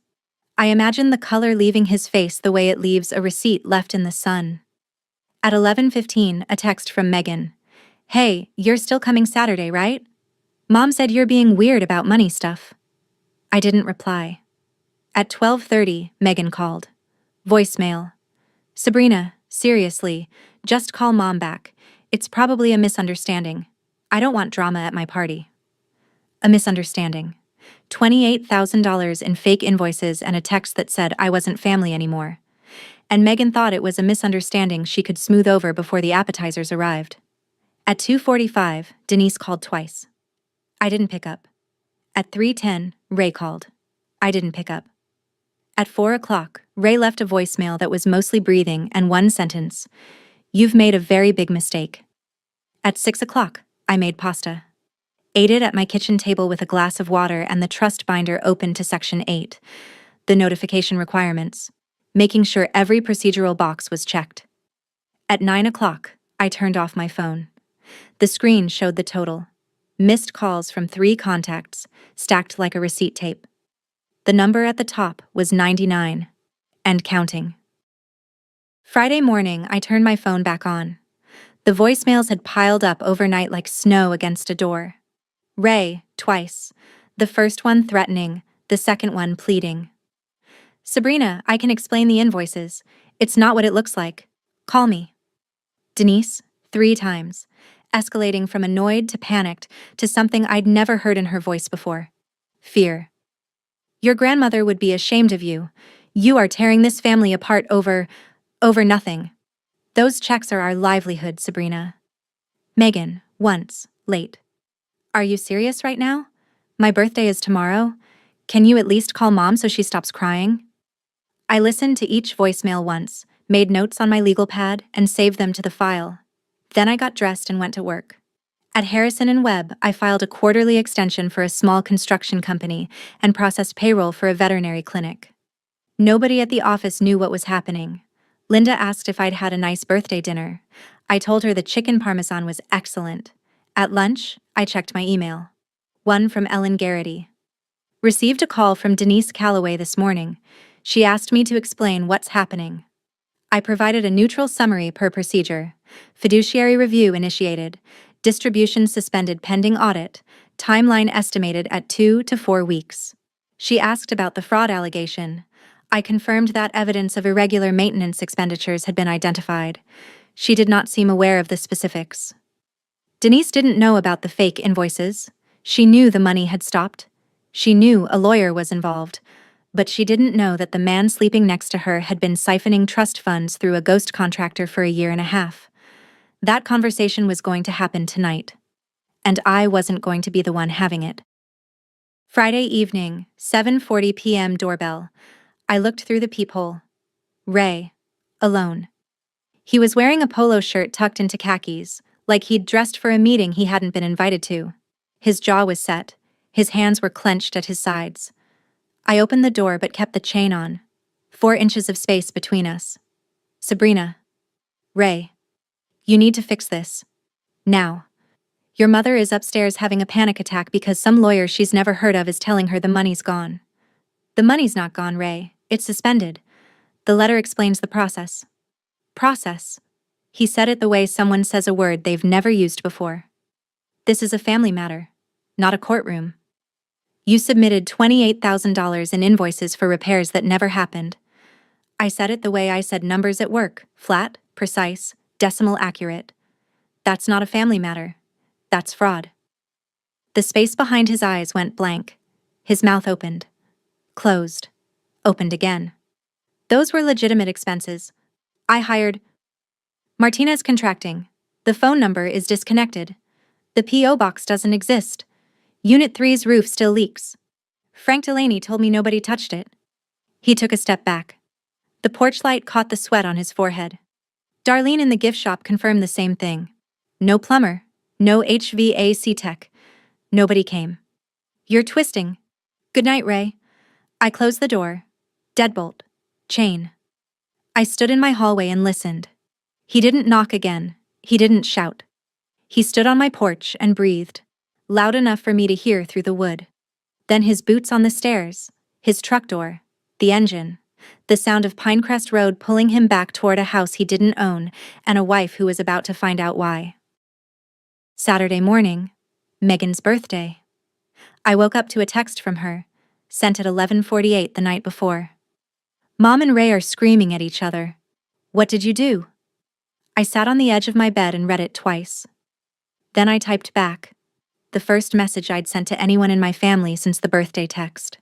Speaker 1: I imagined the color leaving his face the way it leaves a receipt left in the sun. At 11:15, a text from Megan. Hey, you're still coming Saturday, right? Mom said you're being weird about money stuff. I didn't reply. At 12:30, Megan called. Voicemail. Sabrina, seriously, just call Mom back. It's probably a misunderstanding. I don't want drama at my party. A misunderstanding. $28,000 in fake invoices and a text that said I wasn't family anymore. And Megan thought it was a misunderstanding she could smooth over before the appetizers arrived. At 2:45, Denise called twice. I didn't pick up. At 3:10, Ray called. I didn't pick up. At 4 o'clock, Ray left a voicemail that was mostly breathing and one sentence. You've made a very big mistake. At 6 o'clock, I made pasta. Ate it at my kitchen table with a glass of water and the trust binder open to Section 8, the notification requirements, making sure every procedural box was checked. At 9 o'clock, I turned off my phone. The screen showed the total. Missed calls from 3 contacts, stacked like a receipt tape. The number at the top was 99, and counting. Friday morning, I turned my phone back on. The voicemails had piled up overnight like snow against a door. Ray, twice. The first one threatening, the second one pleading. Sabrina, I can explain the invoices. It's not what it looks like. Call me. Denise, 3 times. escalating from annoyed to panicked to something I'd never heard in her voice before. Fear. Your grandmother would be ashamed of you. You are tearing this family apart over nothing. Those checks are our livelihood, Sabrina. Megan, once, late. Are you serious right now? My birthday is tomorrow. Can you at least call Mom so she stops crying? I listened to each voicemail once, made notes on my legal pad, and saved them to the file. Then I got dressed and went to work. At Harrison and Webb, I filed a quarterly extension for a small construction company and processed payroll for a veterinary clinic. Nobody at the office knew what was happening. Linda asked if I'd had a nice birthday dinner. I told her the chicken parmesan was excellent. At lunch, I checked my email. One from Ellen Garrity. Received a call from Denise Calloway this morning. She asked me to explain what's happening. I provided a neutral summary per procedure. Fiduciary review initiated. Distribution suspended pending audit. Timeline estimated at 2 to 4 weeks. She asked about the fraud allegation. I confirmed that evidence of irregular maintenance expenditures had been identified. She did not seem aware of the specifics. Denise didn't know about the fake invoices. She knew the money had stopped. She knew a lawyer was involved. But she didn't know that the man sleeping next to her had been siphoning trust funds through a ghost contractor for a year and a half. That conversation was going to happen tonight. And I wasn't going to be the one having it. Friday evening, 7:40 p.m. doorbell. I looked through the peephole. Ray. Alone. He was wearing a polo shirt tucked into khakis, like he'd dressed for a meeting he hadn't been invited to. His jaw was set. His hands were clenched at his sides. I opened the door but kept the chain on. 4 inches of space between us. Sabrina. Ray. You need to fix this. Now. Your mother is upstairs having a panic attack because some lawyer she's never heard of is telling her the money's gone. The money's not gone, Ray. It's suspended. The letter explains the process. Process. He said it the way someone says a word they've never used before. This is a family matter, not a courtroom. You submitted $28,000 in invoices for repairs that never happened. I said it the way I said numbers at work, flat, precise, decimal accurate. That's not a family matter. That's fraud. The space behind his eyes went blank. His mouth opened. Closed. Opened again. Those were legitimate expenses. I hired Martinez Contracting. The phone number is disconnected. The P.O. box doesn't exist. Unit 3's roof still leaks. Frank Delaney told me nobody touched it. He took a step back. The porch light caught the sweat on his forehead. Darlene in the gift shop confirmed the same thing. No plumber. No HVAC tech. Nobody came. You're twisting. Good night, Ray. I closed the door. Deadbolt. Chain. I stood in my hallway and listened. He didn't knock again. He didn't shout. He stood on my porch and breathed, loud enough for me to hear through the wood. Then his boots on the stairs, his truck door, the engine, the sound of Pinecrest Road pulling him back toward a house he didn't own and a wife who was about to find out why. Saturday morning, Megan's birthday. I woke up to a text from her, sent at 11:48 the night before. Mom and Ray are screaming at each other. What did you do? I sat on the edge of my bed and read it twice. Then I typed back, the first message I'd sent to anyone in my family since the birthday text.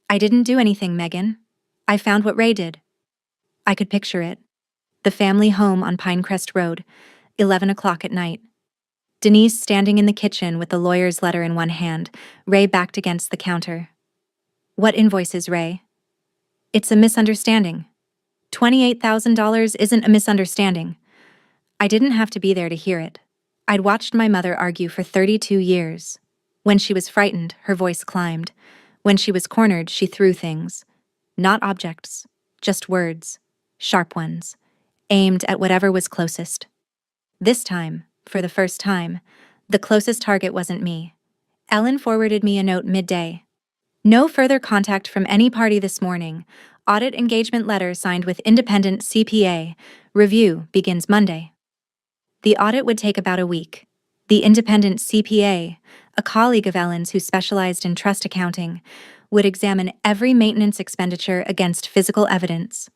Speaker 1: I didn't do anything, Megan. I found what Ray did. I could picture it. The family home on Pinecrest Road, 11 o'clock at night. Denise standing in the kitchen with the lawyer's letter in one hand, Ray backed against the counter. What invoices, Ray? It's a misunderstanding. $28,000 isn't a misunderstanding. I didn't have to be there to hear it. I'd watched my mother argue for 32 years. When she was frightened, her voice climbed. When she was cornered, she threw things. Not objects, just words, sharp ones, aimed at whatever was closest. This time, for the first time, the closest target wasn't me. Ellen forwarded me a note midday. No further contact from any party this morning. Audit engagement letter signed with independent CPA. Review begins Monday. The audit would take about a week. The independent CPA, a colleague of Ellen's who specialized in trust accounting, would examine every maintenance expenditure against physical evidence.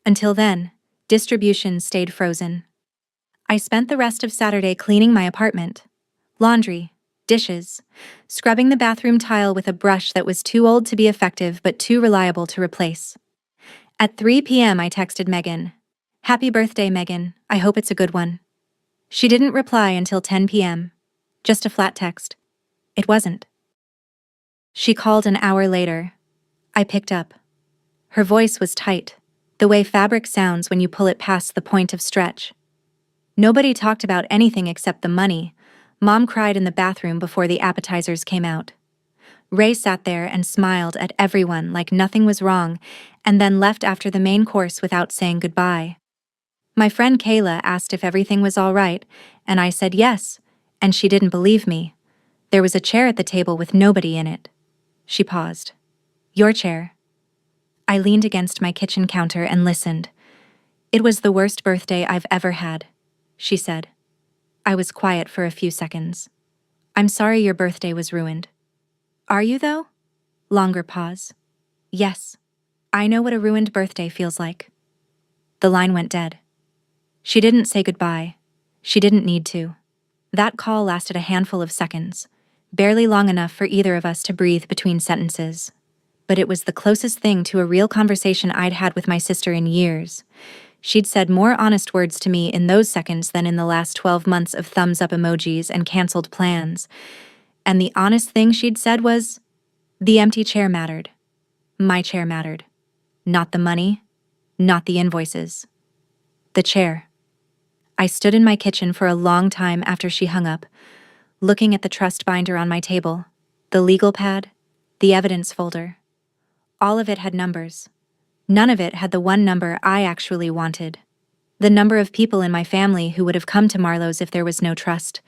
Speaker 1: Until then, distribution stayed frozen. I spent the rest of Saturday cleaning my apartment. Laundry, dishes, scrubbing the bathroom tile with a brush that was too old to be effective but too reliable to replace. At 3 p.m. I texted Megan. "Happy birthday, Megan. I hope it's a good one." She didn't reply until 10 p.m. Just a flat text. It wasn't. She called an hour later. I picked up. Her voice was tight, the way fabric sounds when you pull it past the point of stretch. Nobody talked about anything except the money. Mom cried in the bathroom before the appetizers came out. Ray sat there and smiled at everyone like nothing was wrong, and then left after the main course without saying goodbye. My friend Kayla asked if everything was all right, and I said yes, and she didn't believe me. There was a chair at the table with nobody in it. She paused. "Your chair." I leaned against my kitchen counter and listened. "It was the worst birthday I've ever had," she said. I was quiet for a few seconds. "I'm sorry your birthday was ruined." "Are you, though?" Longer pause. "Yes. I know what a ruined birthday feels like." The line went dead. She didn't say goodbye. She didn't need to. That call lasted a handful of seconds, barely long enough for either of us to breathe between sentences. But it was the closest thing to a real conversation I'd had with my sister in years. She'd said more honest words to me in those seconds than in the last 12 months of thumbs-up emojis and canceled plans. And the honest thing she'd said was, the empty chair mattered. My chair mattered. Not the money, not the invoices. The chair. I stood in my kitchen for a long time after she hung up, looking at the trust binder on my table, the legal pad, the evidence folder. All of it had numbers. None of it had the one number I actually wanted. The number of people in my family who would have come to Marlowe's if there was no trust.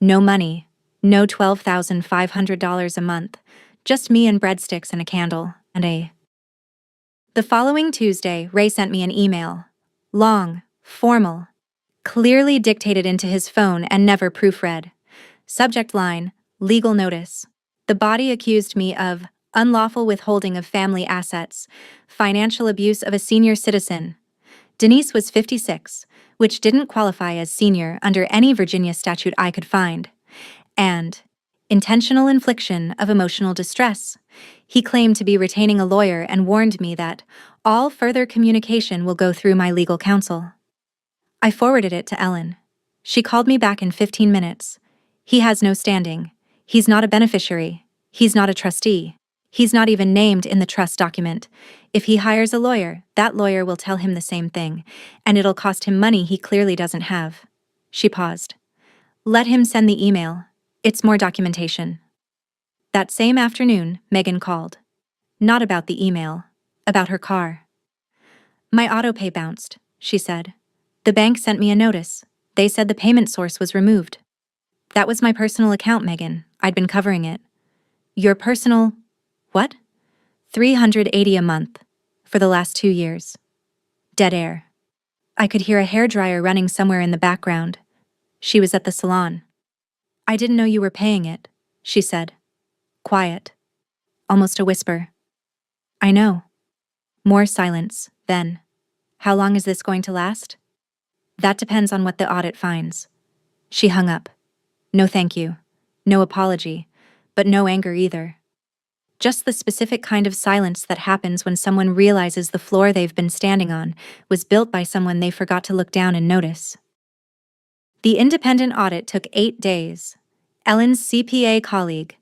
Speaker 1: No money. No $12,500 a month. Just me and breadsticks and a candle, and a... The following Tuesday, Ray sent me an email. Long, formal, clearly dictated into his phone and never proofread. Subject line, legal notice. The body accused me of unlawful withholding of family assets, financial abuse of a senior citizen. Denise was 56, which didn't qualify as senior under any Virginia statute I could find, and intentional infliction of emotional distress. He claimed to be retaining a lawyer and warned me that all further communication will go through my legal counsel. I forwarded it to Ellen. She called me back in 15 minutes. "He has no standing. He's not a beneficiary. He's not a trustee. He's not even named in the trust document. If he hires a lawyer, that lawyer will tell him the same thing, and it'll cost him money he clearly doesn't have." She paused. "Let him send the email. It's more documentation." That same afternoon, Megan called. Not about the email. About her car. "My autopay bounced," she said. "The bank sent me a notice. They said the payment source was removed." "That was my personal account, Megan. I'd been covering it." "Your personal... what?" $380 a month. For the last 2 years. Dead air. I could hear a hairdryer running somewhere in the background. She was at the salon. "I didn't know you were paying it," she said. Quiet. Almost a whisper. "I know." More silence, then. "How long is this going to last?" "That depends on what the audit finds." She hung up. No thank you. No apology. But no anger either. Just the specific kind of silence that happens when someone realizes the floor they've been standing on was built by someone they forgot to look down and notice. The independent audit took 8 days. Ellen's CPA colleague,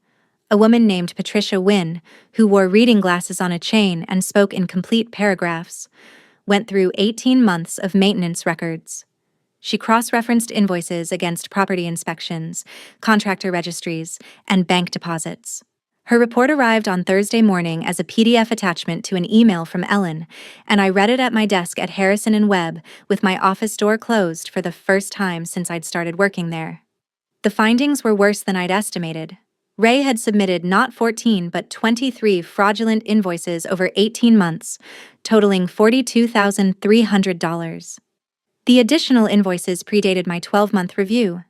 Speaker 1: a woman named Patricia Wynn, who wore reading glasses on a chain and spoke in complete paragraphs, went through 18 months of maintenance records. She cross-referenced invoices against property inspections, contractor registries, and bank deposits. Her report arrived on Thursday morning as a PDF attachment to an email from Ellen, and I read it at my desk at Harrison & Webb with my office door closed for the first time since I'd started working there. The findings were worse than I'd estimated. Ray had submitted not 14 but 23 fraudulent invoices over 18 months, totaling $42,300. The additional invoices predated my 12-month review.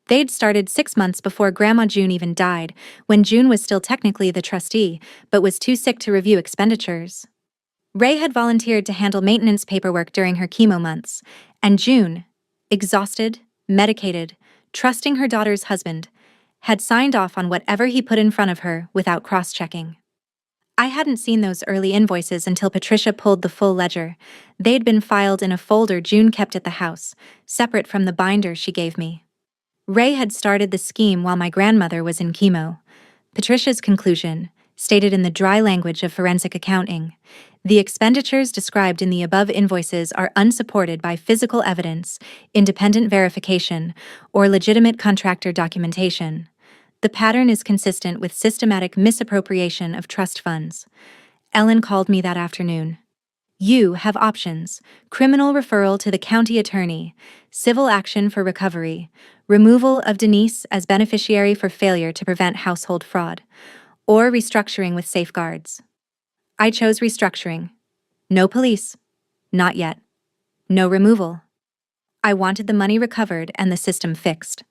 Speaker 1: They'd started 6 months before Grandma June even died, when June was still technically the trustee, but was too sick to review expenditures. Ray had volunteered to handle maintenance paperwork during her chemo months, and June, exhausted, medicated, trusting her daughter's husband, had signed off on whatever he put in front of her without cross-checking. I hadn't seen those early invoices until Patricia pulled the full ledger. They'd been filed in a folder June kept at the house, separate from the binder she gave me. Ray had started the scheme while my grandmother was in chemo. Patricia's conclusion, stated in the dry language of forensic accounting, the expenditures described in the above invoices are unsupported by physical evidence, independent verification, or legitimate contractor documentation. The pattern is consistent with systematic misappropriation of trust funds. Ellen called me that afternoon. You have options: criminal referral to the county attorney, civil action for recovery, removal of Denise as beneficiary for failure to prevent household fraud, or restructuring with safeguards. I chose restructuring. No police. Not yet. No removal. I wanted the money recovered and the system fixed.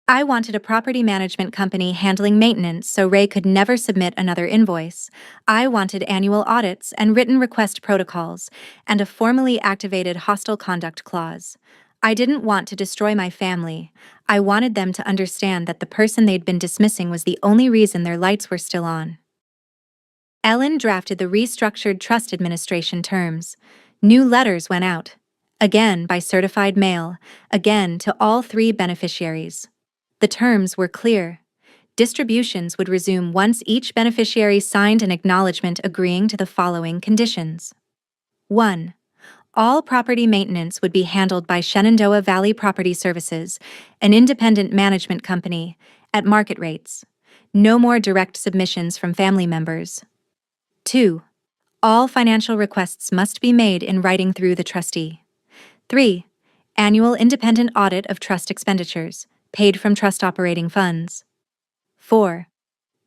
Speaker 1: I wanted a property management company handling maintenance so Ray could never submit another invoice. I wanted annual audits and written request protocols, and a formally activated hostile conduct clause. I didn't want to destroy my family. I wanted them to understand that the person they'd been dismissing was the only reason their lights were still on. Ellen drafted the restructured trust administration terms. New letters went out. Again by certified mail, again to all 3 beneficiaries. The terms were clear. Distributions would resume once each beneficiary signed an acknowledgement agreeing to the following conditions. 1. All property maintenance would be handled by Shenandoah Valley Property Services, an independent management company, at market rates. No more direct submissions from family members. 2. All financial requests must be made in writing through the trustee. 3. Annual independent audit of trust expenditures, paid from trust operating funds. 4.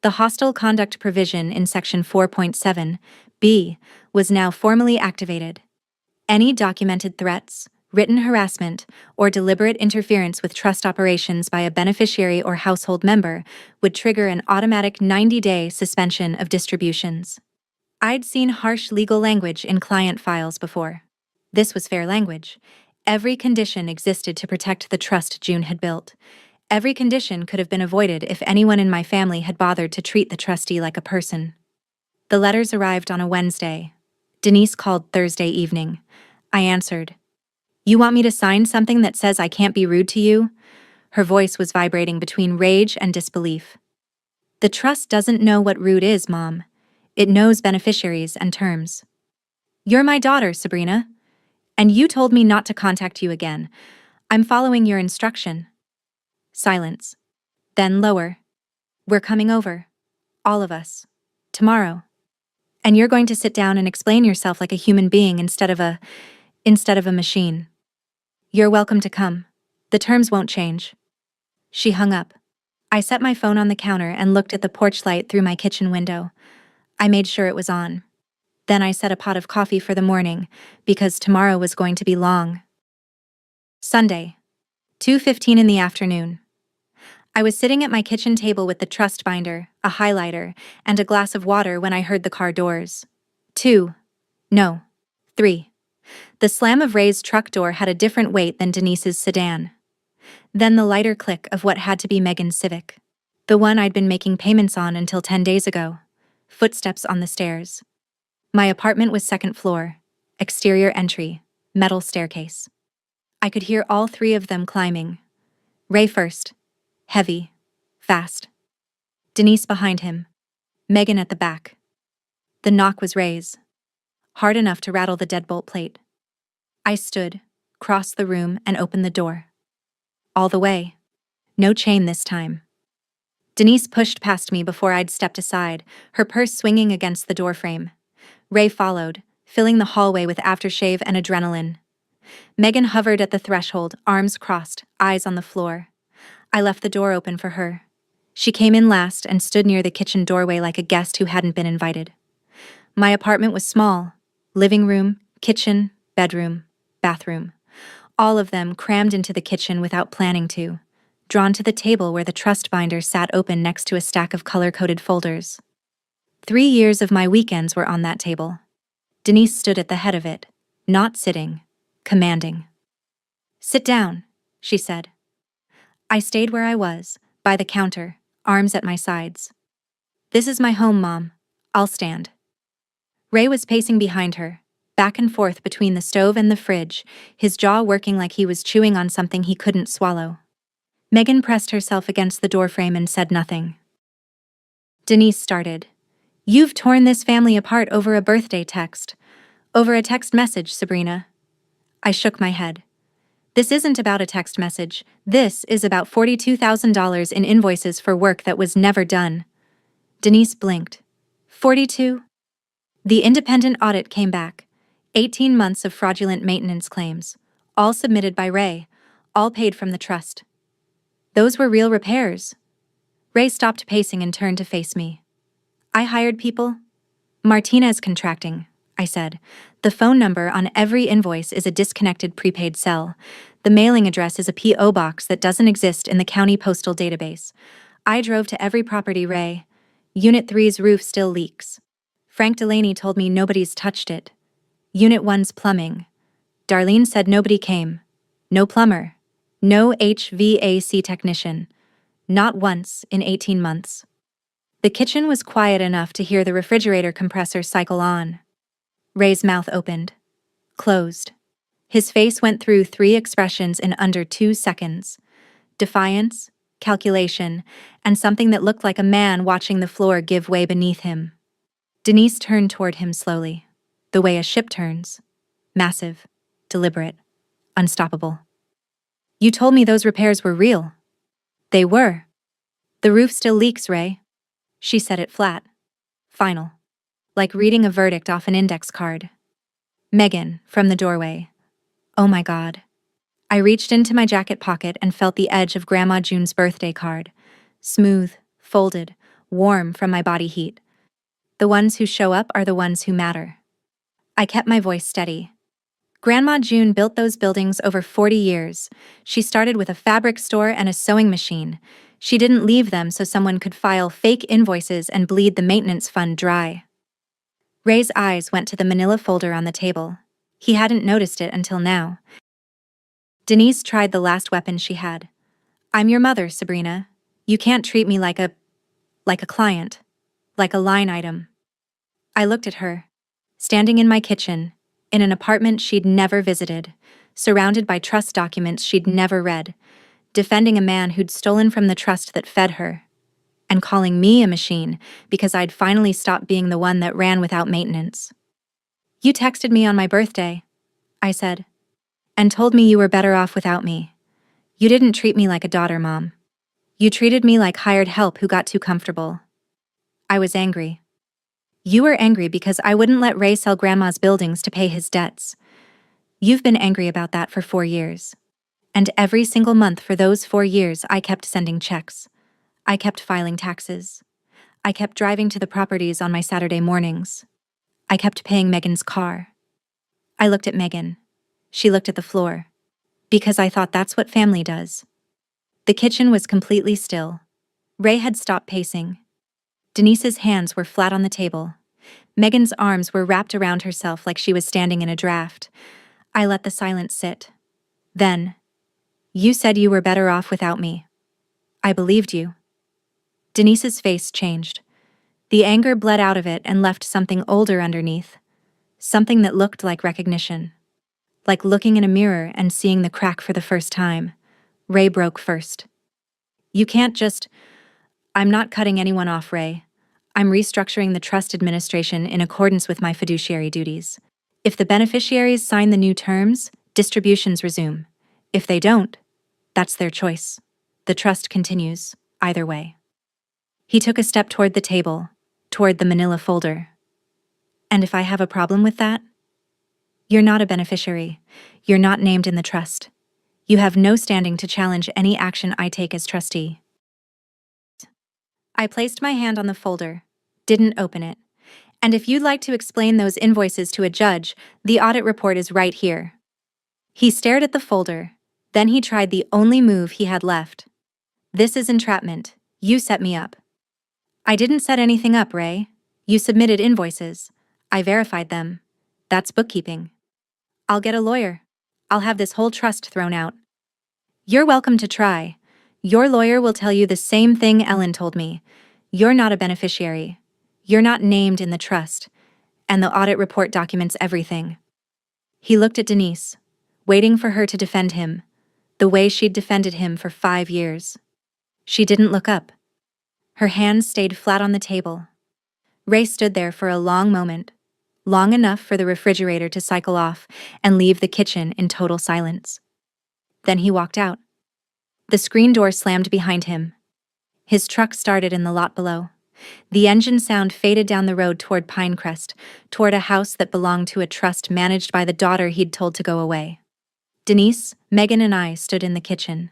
Speaker 1: The hostile conduct provision in Section 4.7b was now formally activated. Any documented threats, written harassment, or deliberate interference with trust operations by a beneficiary or household member would trigger an automatic 90-day suspension of distributions. I'd seen harsh legal language in client files before. This was fair language. Every condition existed to protect the trust June had built. Every condition could have been avoided if anyone in my family had bothered to treat the trustee like a person. The letters arrived on a Wednesday. Denise called Thursday evening. I answered. You want me to sign something that says I can't be rude to you? Her voice was vibrating between rage and disbelief. The trust doesn't know what rude is, Mom. It knows beneficiaries and terms. You're my daughter, Sabrina. And you told me not to contact you again. I'm following your instruction. Silence. Then lower. We're coming over. All of us. Tomorrow. And you're going to sit down and explain yourself like a human being instead of a machine. You're welcome to come. The terms won't change. She hung up. I set my phone on the counter and looked at the porch light through my kitchen window. I made sure it was on. Then I set a pot of coffee for the morning, because tomorrow was going to be long. Sunday, 2:15 in the afternoon. I was sitting at my kitchen table with the trust binder, a highlighter, and a glass of water when I heard the car doors. 2. No. 3. The slam of Ray's truck door had a different weight than Denise's sedan. Then the lighter click of what had to be Megan's Civic. The one I'd been making payments on until 10 days ago. Footsteps on the stairs. My apartment was second floor, exterior entry, metal staircase. I could hear all 3 of them climbing. Ray first, heavy, fast. Denise behind him, Megan at the back. The knock was Ray's, hard enough to rattle the deadbolt plate. I stood, crossed the room, and opened the door. All the way. No chain this time. Denise pushed past me before I'd stepped aside, her purse swinging against the doorframe. Ray followed, filling the hallway with aftershave and adrenaline. Megan hovered at the threshold, arms crossed, eyes on the floor. I left the door open for her. She came in last and stood near the kitchen doorway like a guest who hadn't been invited. My apartment was small. Living room, kitchen, bedroom, bathroom. All of them crammed into the kitchen without planning to, drawn to the table where the trust binder sat open next to a stack of color-coded folders. 3 years of my weekends were on that table. Denise stood at the head of it, not sitting, commanding. Sit down, she said. I stayed where I was, by the counter, arms at my sides. This is my home, Mom. I'll stand. Ray was pacing behind her, back and forth between the stove and the fridge, his jaw working like he was chewing on something he couldn't swallow. Megan pressed herself against the doorframe and said nothing. Denise started. You've torn this family apart over a birthday text. Over a text message, Sabrina. I shook my head. This isn't about a text message. This is about $42,000 in invoices for work that was never done. Denise blinked. 42? The independent audit came back. 18 months of fraudulent maintenance claims. All submitted by Ray. All paid from the trust. Those were real repairs. Ray stopped pacing and turned to face me. I hired people? Martinez Contracting, I said. The phone number on every invoice is a disconnected prepaid cell. The mailing address is a P.O. box that doesn't exist in the county postal database. I drove to every property, Ray. Unit 3's roof still leaks. Frank Delaney told me nobody's touched it. Unit 1's plumbing. Darlene said nobody came. No plumber. No HVAC technician. Not once in 18 months. The kitchen was quiet enough to hear the refrigerator compressor cycle on. Ray's mouth opened. Closed. His face went through 3 expressions in under 2 seconds. Defiance, calculation, and something that looked like a man watching the floor give way beneath him. Denise turned toward him slowly, the way a ship turns. Massive, deliberate, unstoppable. You told me those repairs were real. They were. The roof still leaks, Ray. She said it flat. Final. Like reading a verdict off an index card. Megan, from the doorway. Oh my God. I reached into my jacket pocket and felt the edge of Grandma June's birthday card. Smooth, folded, warm from my body heat. The ones who show up are the ones who matter. I kept my voice steady. Grandma June built those buildings over 40 years. She started with a fabric store and a sewing machine. She didn't leave them so someone could file fake invoices and bleed the maintenance fund dry. Ray's eyes went to the manila folder on the table. He hadn't noticed it until now. Denise tried the last weapon she had. I'm your mother, Sabrina. You can't treat me like a client. Like a line item. I looked at her. Standing in my kitchen, in an apartment she'd never visited, surrounded by trust documents she'd never read, defending a man who'd stolen from the trust that fed her, and calling me a machine because I'd finally stopped being the one that ran without maintenance. You texted me on my birthday, I said, and told me you were better off without me. You didn't treat me like a daughter, Mom. You treated me like hired help who got too comfortable. I was angry. You were angry because I wouldn't let Ray sell Grandma's buildings to pay his debts. You've been angry about that for 4 years. And every single month for those 4 years I kept sending checks. I kept filing taxes. I kept driving to the properties on my Saturday mornings. I kept paying Megan's car. I looked at Megan. She looked at the floor. Because I thought that's what family does. The kitchen was completely still. Ray had stopped pacing. Denise's hands were flat on the table. Megan's arms were wrapped around herself like she was standing in a draft. I let the silence sit. Then, you said you were better off without me. I believed you. Denise's face changed. The anger bled out of it and left something older underneath. Something that looked like recognition. Like looking in a mirror and seeing the crack for the first time. Ray broke first. You can't just... I'm not cutting anyone off, Ray. I'm restructuring the trust administration in accordance with my fiduciary duties. If the beneficiaries sign the new terms, distributions resume. If they don't, that's their choice. The trust continues, either way. He took a step toward the table, toward the manila folder. And if I have a problem with that? You're not a beneficiary. You're not named in the trust. You have no standing to challenge any action I take as trustee. I placed my hand on the folder, didn't open it. And if you'd like to explain those invoices to a judge, the audit report is right here. He stared at the folder, then he tried the only move he had left. This is entrapment. You set me up. I didn't set anything up, Ray. You submitted invoices. I verified them. That's bookkeeping. I'll get a lawyer. I'll have this whole trust thrown out. You're welcome to try. Your lawyer will tell you the same thing Ellen told me. You're not a beneficiary. You're not named in the trust. And the audit report documents everything. He looked at Denise, waiting for her to defend him, the way she'd defended him for 5 years. She didn't look up. Her hands stayed flat on the table. Ray stood there for a long moment, long enough for the refrigerator to cycle off and leave the kitchen in total silence. Then he walked out. The screen door slammed behind him. His truck started in the lot below. The engine sound faded down the road toward Pinecrest, toward a house that belonged to a trust managed by the daughter he'd told to go away. Denise, Megan, and I stood in the kitchen.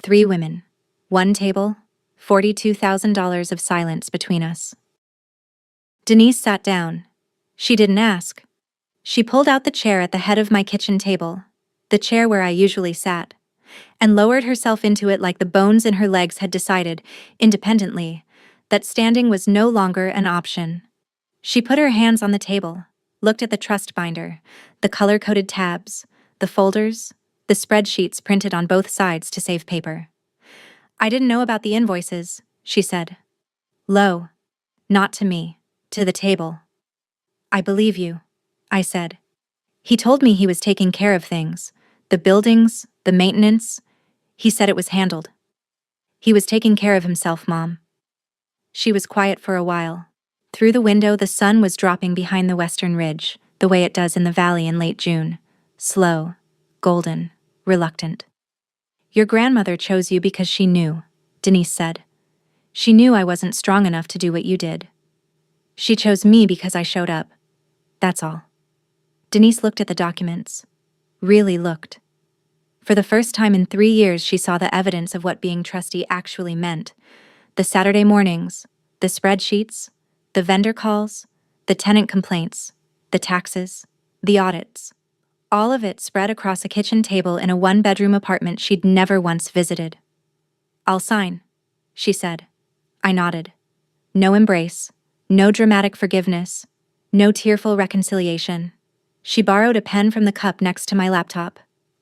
Speaker 1: 3 women, 1 table, $42,000 of silence between us. Denise sat down. She didn't ask. She pulled out the chair at the head of my kitchen table, the chair where I usually sat, and lowered herself into it like the bones in her legs had decided, independently, that standing was no longer an option. She put her hands on the table, looked at the trust binder, the color-coded tabs, the folders, the spreadsheets printed on both sides to save paper. I didn't know about the invoices, she said. Low. Not to me, to the table. I believe you, I said. He told me he was taking care of things, the buildings, the maintenance. He said it was handled. He was taking care of himself, Mom. She was quiet for a while. Through the window, the sun was dropping behind the western ridge, the way it does in the valley in late June. Slow, golden, reluctant. Your grandmother chose you because she knew, Denise said. She knew I wasn't strong enough to do what you did. She chose me because I showed up. That's all. Denise looked at the documents. Really looked. For the first time in 3 years, she saw the evidence of what being trustee actually meant. The Saturday mornings, the spreadsheets, the vendor calls, the tenant complaints, the taxes, the audits. All of it spread across a kitchen table in a 1-bedroom apartment she'd never once visited. I'll sign, she said. I nodded. No embrace, no dramatic forgiveness, no tearful reconciliation. She borrowed a pen from the cup next to my laptop,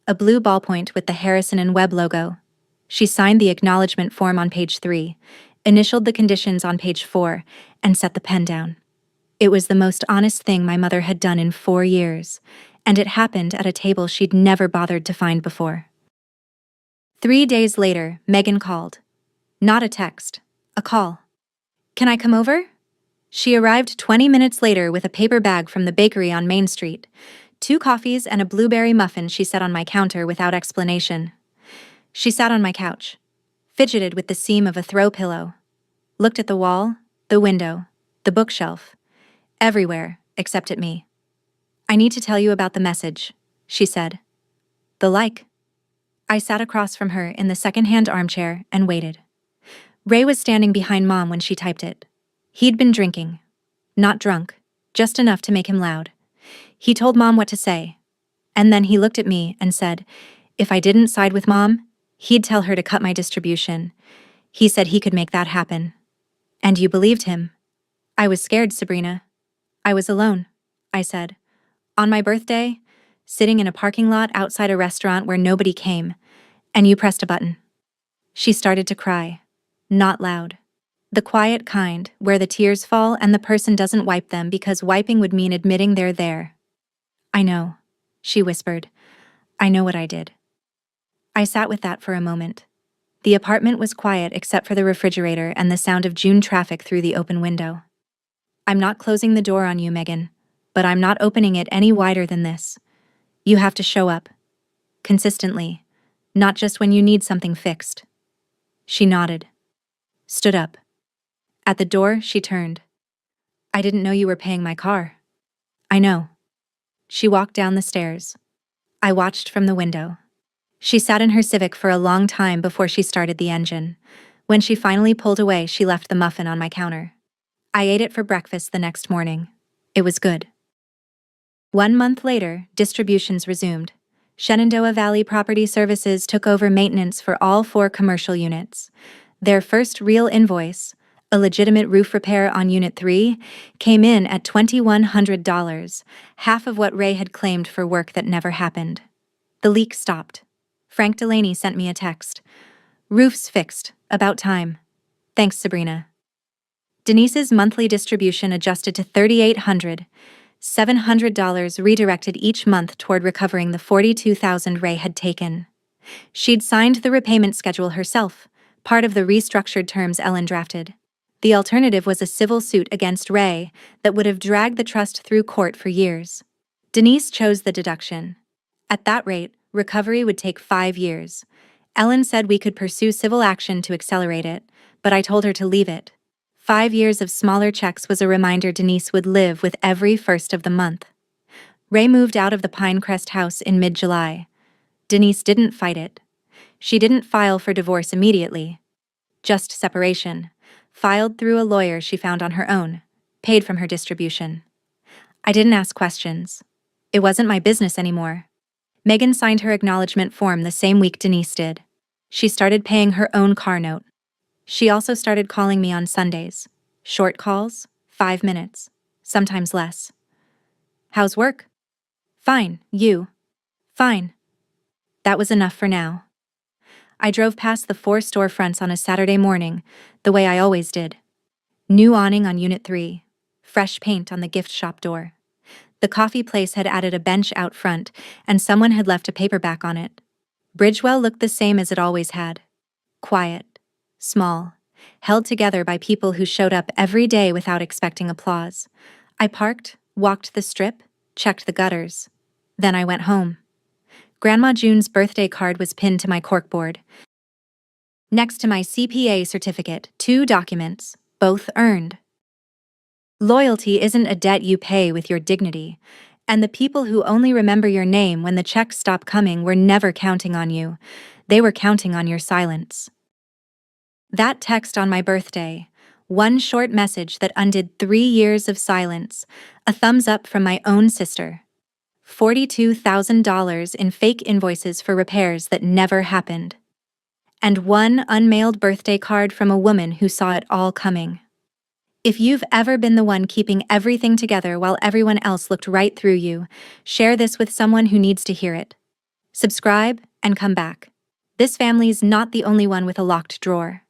Speaker 1: a blue ballpoint with the Harrison and Webb logo. She signed the acknowledgement form on page 3, initialed the conditions on page 4, and set the pen down. It was the most honest thing my mother had done in 4 years, and it happened at a table she'd never bothered to find before. 3 days later, Megan called. Not a text, a call. Can I come over? She arrived 20 minutes later with a paper bag from the bakery on Main Street, 2 coffees and a blueberry muffin she set on my counter without explanation. She sat on my couch, fidgeted with the seam of a throw pillow, looked at the wall, the window, the bookshelf, everywhere except at me. I need to tell you about the message, she said. The like. I sat across from her in the second-hand armchair and waited. Ray was standing behind Mom when she typed it. He'd been drinking. Not drunk, just enough to make him loud. He told Mom what to say. And then he looked at me and said, if I didn't side with Mom, he'd tell her to cut my distribution. He said he could make that happen. And you believed him. I was scared, Sabrina. I was alone, I said. On my birthday, sitting in a parking lot outside a restaurant where nobody came, and you pressed a button. She started to cry. Not loud. The quiet kind, where the tears fall and the person doesn't wipe them because wiping would mean admitting they're there. I know, she whispered. I know what I did. I sat with that for a moment. The apartment was quiet except for the refrigerator and the sound of June traffic through the open window. I'm not closing the door on you, Megan, but I'm not opening it any wider than this. You have to show up. Consistently. Not just when you need something fixed. She nodded. Stood up. At the door, she turned. I didn't know you were paying my car. I know. She walked down the stairs. I watched from the window. She sat in her Civic for a long time before she started the engine. When she finally pulled away, she left the muffin on my counter. I ate it for breakfast the next morning. It was good. 1 month later, distributions resumed. Shenandoah Valley Property Services took over maintenance for all 4 commercial units. Their first real invoice, a legitimate roof repair on Unit 3, came in at $2,100, half of what Ray had claimed for work that never happened. The leak stopped. Frank Delaney sent me a text. Roof's fixed. About time. Thanks, Sabrina. Denise's monthly distribution adjusted to $3,800. $700 redirected each month toward recovering the $42,000 Ray had taken. She'd signed the repayment schedule herself, part of the restructured terms Ellen drafted. The alternative was a civil suit against Ray that would have dragged the trust through court for years. Denise chose the deduction. At that rate, recovery would take 5 years. Ellen said we could pursue civil action to accelerate it, but I told her to leave it. 5 years of smaller checks was a reminder Denise would live with every first of the month. Ray moved out of the Pinecrest house in mid-July. Denise didn't fight it. She didn't file for divorce immediately. Just separation. Filed through a lawyer she found on her own. Paid from her distribution. I didn't ask questions. It wasn't my business anymore. Megan signed her acknowledgement form the same week Denise did. She started paying her own car note. She also started calling me on Sundays. Short calls, 5 minutes, sometimes less. How's work? Fine, you? Fine. That was enough for now. I drove past the 4 storefronts on a Saturday morning, the way I always did. New awning on Unit 3. Fresh paint on the gift shop door. The coffee place had added a bench out front, and someone had left a paperback on it. Bridgewell looked the same as it always had. Quiet. Small. Held together by people who showed up every day without expecting applause. I parked, walked the strip, checked the gutters. Then I went home. Grandma June's birthday card was pinned to my corkboard. Next to my CPA certificate, 2 documents, both earned. Loyalty isn't a debt you pay with your dignity, and the people who only remember your name when the checks stop coming were never counting on you. They were counting on your silence. That text on my birthday, one short message that undid 3 years of silence, a thumbs up from my own sister. $42,000 in fake invoices for repairs that never happened. And one unmailed birthday card from a woman who saw it all coming. If you've ever been the one keeping everything together while everyone else looked right through you, share this with someone who needs to hear it. Subscribe and come back. This family's not the only one with a locked drawer.